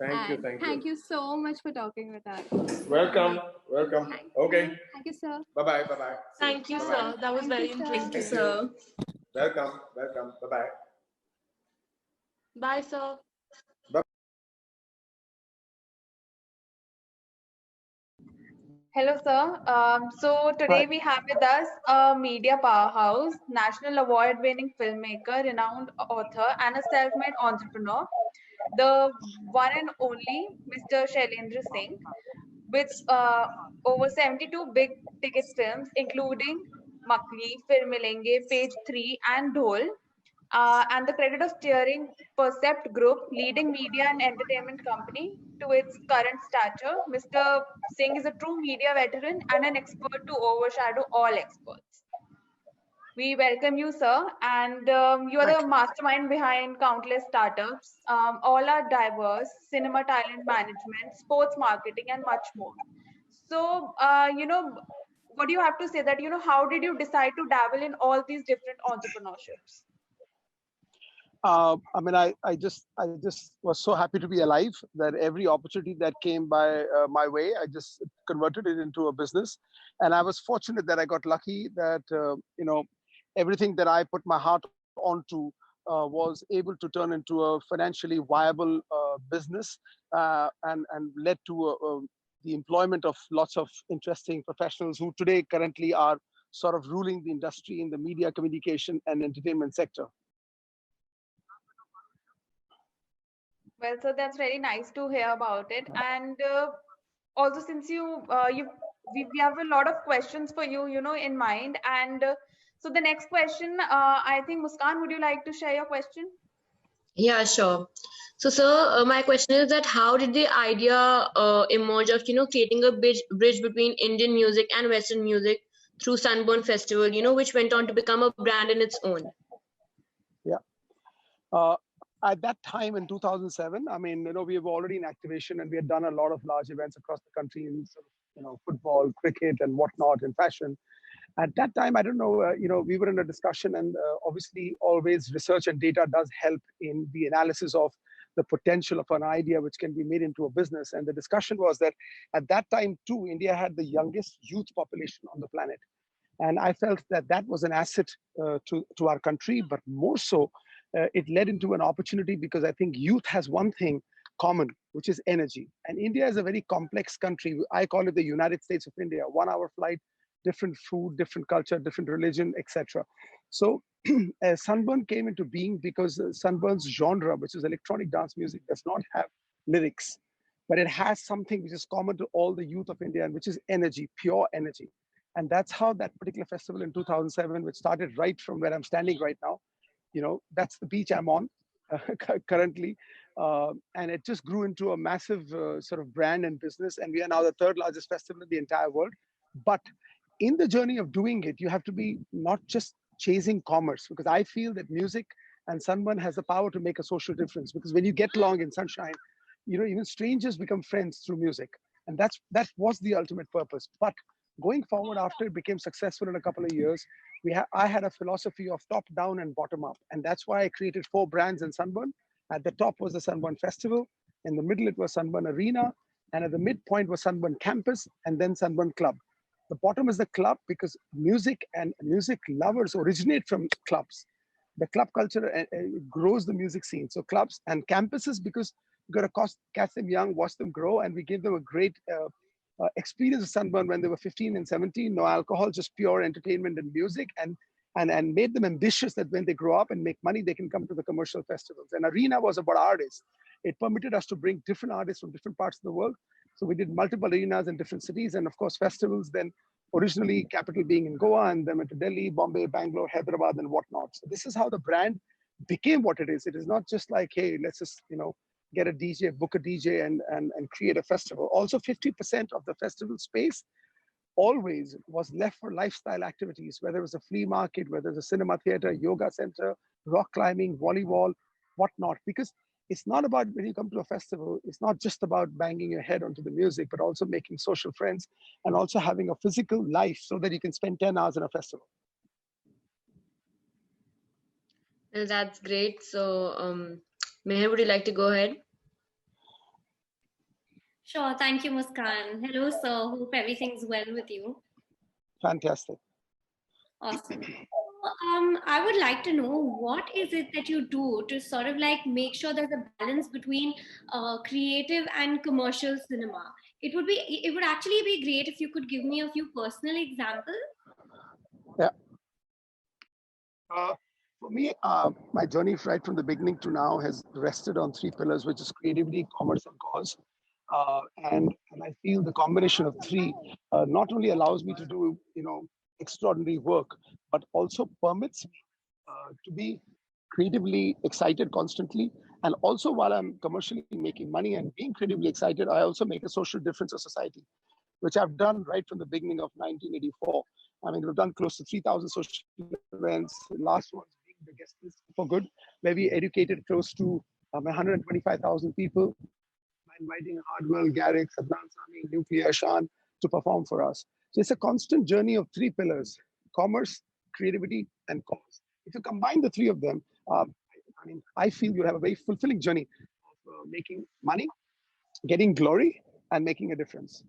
Thank you. Thank you so much for talking with us. Welcome. Welcome. Okay. Thank you, sir. Bye-bye. Bye-bye. Thank you, Bye-bye. sir. That was Thank very you, sir. interesting. Thank you, sir. Welcome. Welcome. Bye-bye. Bye, sir. Hello, sir. So today we have with us a media powerhouse, national award-winning filmmaker, renowned author, and a self-made entrepreneur, the one and only Mr. Shailendra Singh, with over 72 big-ticket films, including Makli, Fir Milenge, Page 3, and Dhol. And the credit of steering Percept Group, leading media and entertainment company, to its current stature. Mr. Singh is a true media veteran and an expert to overshadow all experts. We welcome you, sir, and you are the mastermind behind countless startups. All are diverse: cinema, talent management, sports marketing, and much more. So, what do you have to say that, how did you decide to dabble in all these different entrepreneurships? I just was so happy to be alive that every opportunity that came by my way, I just converted it into a business. And I was fortunate that I got lucky that, everything that I put my heart onto was able to turn into a financially viable business and led to the employment of lots of interesting professionals who today currently are sort of ruling the industry in the media, communication, and entertainment sector. Well, so that's very nice to hear about it. And also, since we have a lot of questions for you, in mind. And so the next question, I think Muskan, would you like to share your question? Yeah, sure. So, sir, my question is that how did the idea emerge of, creating a bridge between Indian music and Western music through Sunburn Festival, which went on to become a brand in its own? Yeah. At that time in 2007, I mean, we were already in activation and we had done a lot of large events across the country in sort of, football, cricket, and whatnot, in fashion. At that time, I don't know, we were in a discussion, and obviously always research and data does help in the analysis of the potential of an idea which can be made into a business. And the discussion was that at that time too, India had the youngest youth population on the planet. And I felt that that was an asset to our country, but more so, it led into an opportunity because I think youth has one thing common, which is energy. And India is a very complex country. I call it the United States of India, 1 hour flight, different food, different culture, different religion, etc. So Sunburn came into being because Sunburn's genre, which is electronic dance music, does not have lyrics, but it has something which is common to all the youth of India, and which is energy, pure energy. And that's how that particular festival in 2007, which started right from where I'm standing right now, that's the beach I'm on currently. And it just grew into a massive sort of brand and business. And we are now the 3rd largest festival in the entire world. But in the journey of doing it, you have to be not just chasing commerce, because I feel that music and Sunburn has the power to make a social difference. Because when you get along in sunshine, even strangers become friends through music. And that was the ultimate purpose. But going forward, after it became successful in a couple of years, I had a philosophy of top down and bottom up. And that's why I created 4 brands in Sunburn. At the top was the Sunburn Festival. In the middle, it was Sunburn Arena. And at the midpoint was Sunburn Campus, and then Sunburn Club. The bottom is the club because music and music lovers originate from clubs. The club culture grows the music scene. So clubs and campuses, because you got to catch them young, watch them grow, and we give them a great experience of Sunburn when they were 15 and 17, no alcohol, just pure entertainment and music, and made them ambitious that when they grow up and make money, they can come to the commercial festivals. And Arena was about artists. It permitted us to bring different artists from different parts of the world. So we did multiple arenas in different cities, and of course festivals, then originally capital being in Goa, and then went to Delhi, Bombay, Bangalore, Hyderabad, and whatnot. So this is how the brand became what it is. It is not just like, hey, let's just, get a DJ, book a DJ, and create a festival. Also, 50% of the festival space always was left for lifestyle activities, whether it was a flea market, whether it's a cinema theater, yoga center, rock climbing, volleyball, whatnot. Because it's not about, when you come to a festival, it's not just about banging your head onto the music, but also making social friends and also having a physical life so that you can spend 10 hours in a festival. Well, that's great. So, Meher, would you like to go ahead? Sure. Thank you, Muskan. Hello, sir. Hope everything's well with you. Fantastic. Awesome. I would like to know, what is it that you do to sort of like make sure there's a balance between creative and commercial cinema? It would actually be great if you could give me a few personal examples. Yeah. For me, my journey right from the beginning to now has rested on 3 pillars, which is creativity, commerce, and cause. And I feel the combination of 3 not only allows me to do, extraordinary work, but also permits me to be creatively excited constantly. And also, while I'm commercially making money and being creatively excited, I also make a social difference to society, which I've done right from the beginning of 1984. I mean, we've done close to 3,000 social events. The last one being the Guest List for Good, where we educated close to 125,000 people by inviting Hardwell, Garrick, Sadnan Sami, Nuclear, Shan to perform for us. So it's a constant journey of 3 pillars: commerce, creativity, and cause. If you combine the 3 of them, I feel you'll have a very fulfilling journey of making money, getting glory, and making a difference.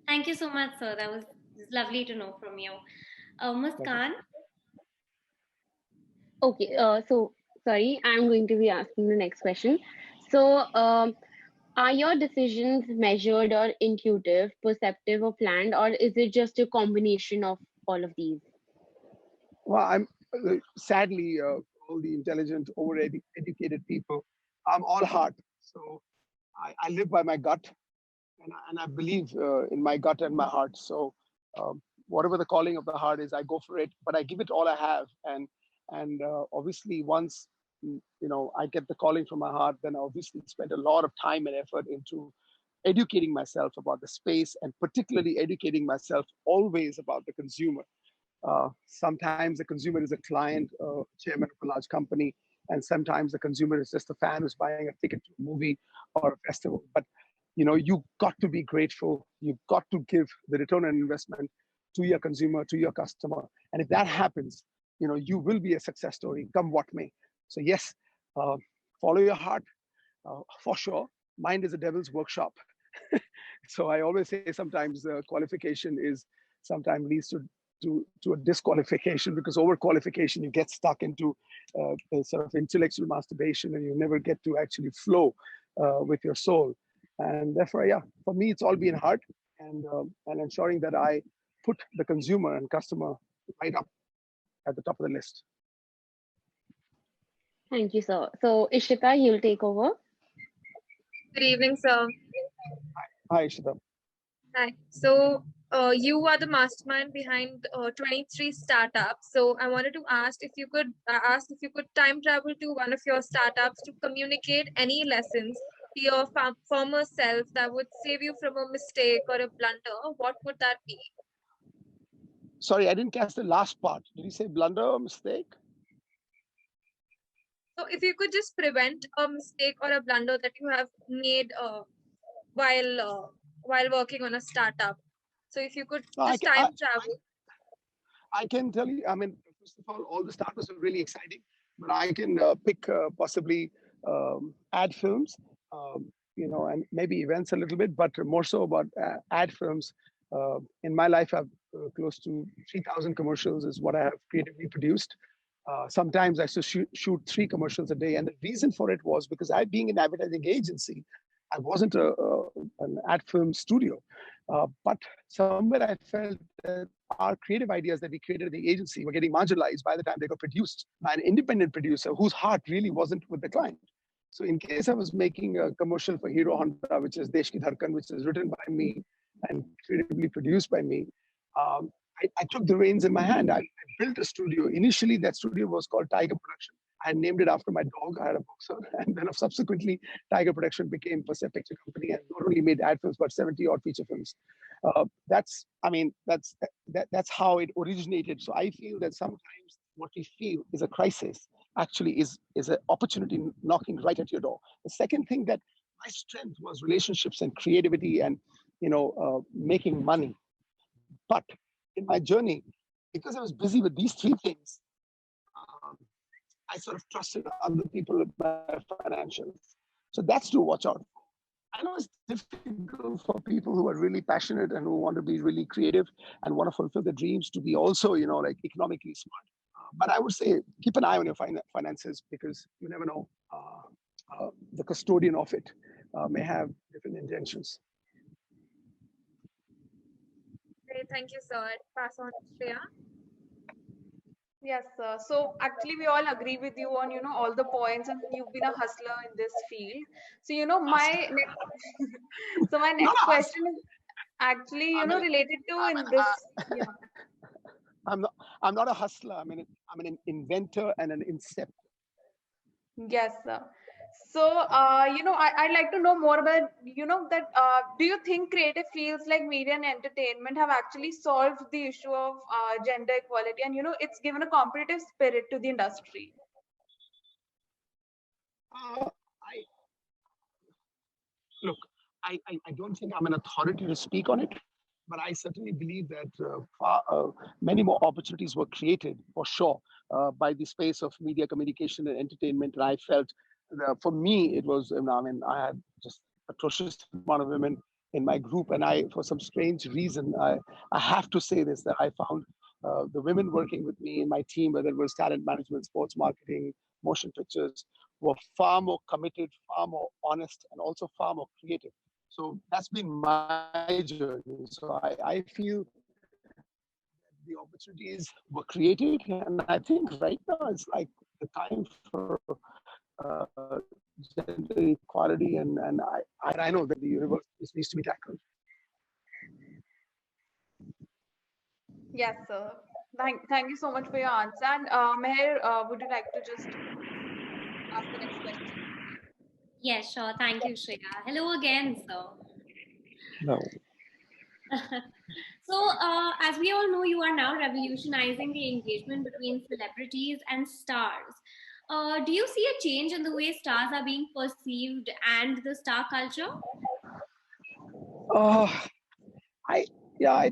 Thank you so much, sir. That was lovely to know from you. Muskan? Okay, so sorry, I'm going to be asking the next question. So, Are your decisions measured or intuitive, perceptive or planned, or is it just a combination of all of these? Well, I'm sadly all the intelligent, over-educated people. I'm all heart, so I live by my gut, and I believe in my gut and my heart. So whatever the calling of the heart is, I go for it. But I give it all I have, and obviously once I get the calling from my heart, then I obviously spend a lot of time and effort into educating myself about the space, and particularly educating myself always about the consumer. Sometimes the consumer is a client, chairman of a large company, and sometimes the consumer is just a fan who's buying a ticket to a movie or a festival. But you got to be grateful. You've got to give the return on investment to your consumer, to your customer, and if that happens, you will be a success story, come what may. So yes, follow your heart for sure. Mind is a devil's workshop. So I always say sometimes qualification is sometimes leads to a disqualification, because overqualification, you get stuck into a sort of intellectual masturbation, and you never get to actually flow with your soul. And therefore, yeah, for me, it's all been hard, and ensuring that I put the consumer and customer right up at the top of the list. Thank you, sir. So Ishita, you'll take over. Good evening, sir. Hi, Ishita. Hi. So you are the mastermind behind 23 startups. So I wanted to ask if you could time travel to one of your startups to communicate any lessons to your former self that would save you from a mistake or a blunder. What would that be? Sorry, I didn't catch the last part. Did you say blunder or mistake? So if you could just prevent a mistake or a blunder that you have made while working on a startup. So if you could just time travel. I can tell you, I mean, first of all the startups are really exciting, but I can pick possibly ad films, and maybe events a little bit, but more so about ad films. In my life, I've close to 3,000 commercials is what I have creatively produced. Sometimes I used to shoot 3 commercials a day. And the reason for it was because I, being an advertising agency, I wasn't an ad film studio. But somewhere I felt that our creative ideas that we created at the agency were getting marginalized by the time they got produced by an independent producer whose heart really wasn't with the client. So in case I was making a commercial for Hero Honda, which is Desh Ki Dharkan, which is written by me and creatively produced by me, I took the reins in my hand. I built a studio. Initially, that studio was called Tiger Production. I named it after my dog. I had a boxer. And then subsequently, Tiger Production became Percept Picture Company and not only made ad films, but 70 odd feature films. That's how it originated. So I feel that sometimes what we feel is a crisis actually is an opportunity knocking right at your door. The second thing, that my strength was relationships and creativity and making money. But in my journey, because I was busy with these 3 things, I sort of trusted other people with my financials. So that's to watch out for. I know it's difficult for people who are really passionate and who want to be really creative and want to fulfill their dreams to be also, economically smart. But I would say keep an eye on your finances, because you never know. The custodian of it may have different intentions. Great, thank you, sir. I'll pass on to Shreya. Yes, sir. So actually, we all agree with you on all the points, and you've been a hustler in this field. So my next question is actually related to in this. Yeah. I'm not a hustler. I'm an inventor and an inceptor. Yes, sir. So, I'd like to know more about, that do you think creative fields like media and entertainment have actually solved the issue of gender equality, and, it's given a competitive spirit to the industry? I don't think I'm an authority to speak on it, but I certainly believe that many more opportunities were created, for sure, by the space of media, communication, and entertainment. And I felt, for me, it was, I had just atrocious amount of women in my group, and for some strange reason, I have to say this, that I found the women working with me in my team, whether it was talent management, sports marketing, motion pictures, were far more committed, far more honest, and also far more creative. So that's been my journey. So I feel the opportunities were created, and I think right now it's like the time for uh, gender equality, and I know that the universe needs to be tackled. Yes, sir. Thank you so much for your answer. And Meher, would you like to just ask the next question? Yes, sure. Thank you, Shreya. Hello again, sir. No. So, as we all know, you are now revolutionizing the engagement between celebrities and stars. Do you see a change in the way stars are being perceived and the star culture? Uh, I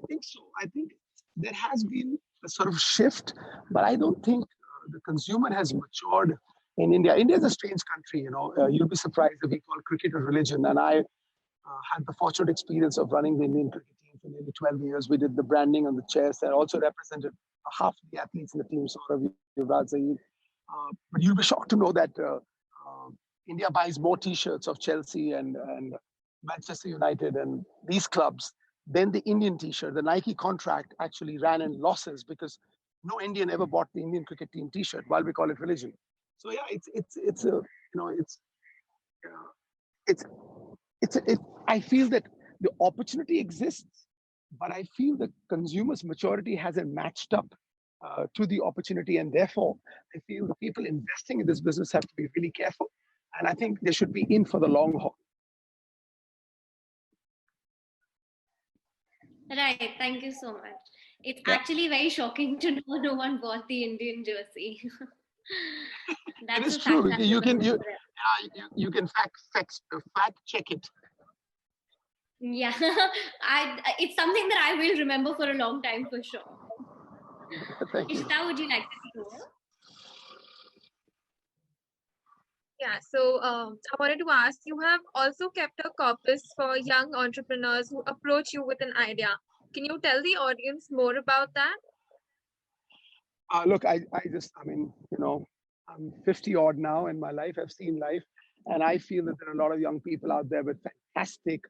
think so. I think there has been a sort of shift, but I don't think the consumer has matured in India. India is a strange country, you know. You'll be surprised that we call cricket a religion, and I had the fortunate experience of running the Indian cricket team for nearly 12 years. We did the branding on the chest and also represented half the athletes in the team, Saurav, Yuvraj, Zaid. But you'll be shocked to know that India buys more T-shirts of Chelsea and Manchester United and these clubs than the Indian T-shirt. The Nike contract actually ran in losses because no Indian ever bought the Indian cricket team T-shirt, while we call it religion. So yeah, it's a, you know, it's I feel that the opportunity exists, but I feel the consumer's maturity hasn't matched up to the opportunity, and therefore I feel the people investing in this business have to be really careful, and I think they should be in for the long haul. Right. Thank you so much. It's actually very shocking to know no one bought the Indian jersey. It is true. You can fact check it. Yeah, it's something that I will remember for a long time for sure. Thank you. Ishita, would you like to take over? Yeah, so I wanted to ask, you have also kept a corpus for young entrepreneurs who approach you with an idea. Can you tell the audience more about that? Look, I mean, you know, I'm 50 odd now in my life. I've seen life, and I feel that there are a lot of young people out there with fantastic,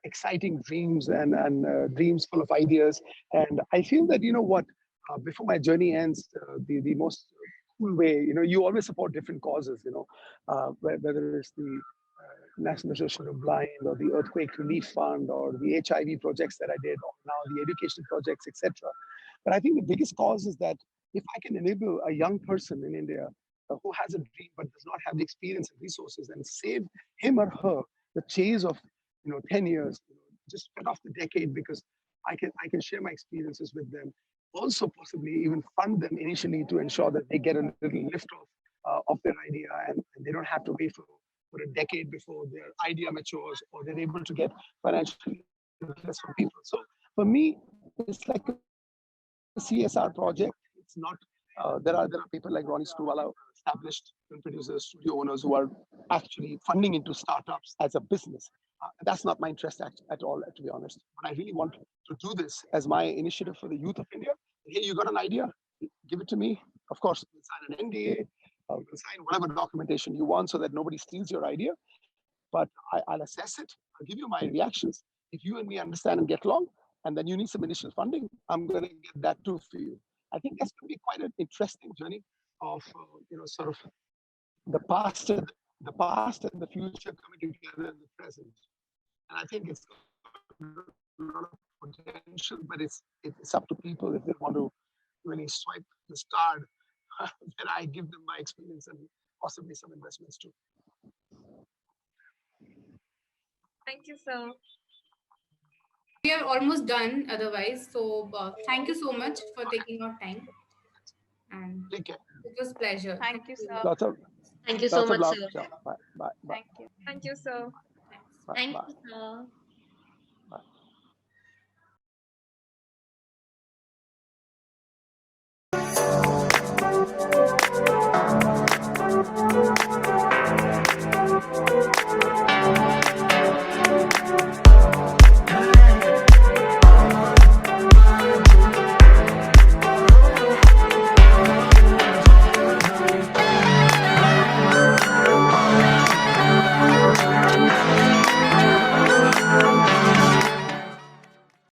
exciting dreams and dreams full of ideas. And I feel that, you know what, before my journey ends, the most cool way, you know, you always support different causes, you know, whether it's the National Association of Blind or the Earthquake Relief Fund or the HIV projects that I did, or now the education projects, etc. But I think the biggest cause is that if I can enable a young person in India who has a dream but does not have the experience and resources, and save him or her the chase of, you know, 10 years, you know, just cut off the decade, because I can share my experiences with them. Also, possibly even fund them initially to ensure that they get a little lift off of their idea, and they don't have to wait for a decade before their idea matures or they're able to get financial interest from people. So for me, it's like a CSR project. It's not. There are people like Ronnie Screwvala, established film producers, studio owners, who are actually funding into startups as a business. That's not my interest at all, to be honest. But I really want to do this as my initiative for the youth of India. Hey, you got an idea? Give it to me. Of course, we'll sign an NDA. We'll sign whatever documentation you want so that nobody steals your idea. But I'll assess it. I'll give you my reactions. If you and me understand and get along, and then you need some initial funding, I'm going to get that too for you. I think that's going to be quite an interesting journey of, you know, sort of the past and the future coming together in the present. And I think it's got a lot of potential, but it's up to people if they want to really swipe this card. Then I give them my experience and possibly some investments too. Thank you, sir. We are almost done otherwise. So thank you so much for taking your time. And take care. It was a pleasure. Thank you, sir. Thank you so much, love. sir. Bye. Bye. Bye. Thank you, sir. Bye. Thank Bye. you, sir.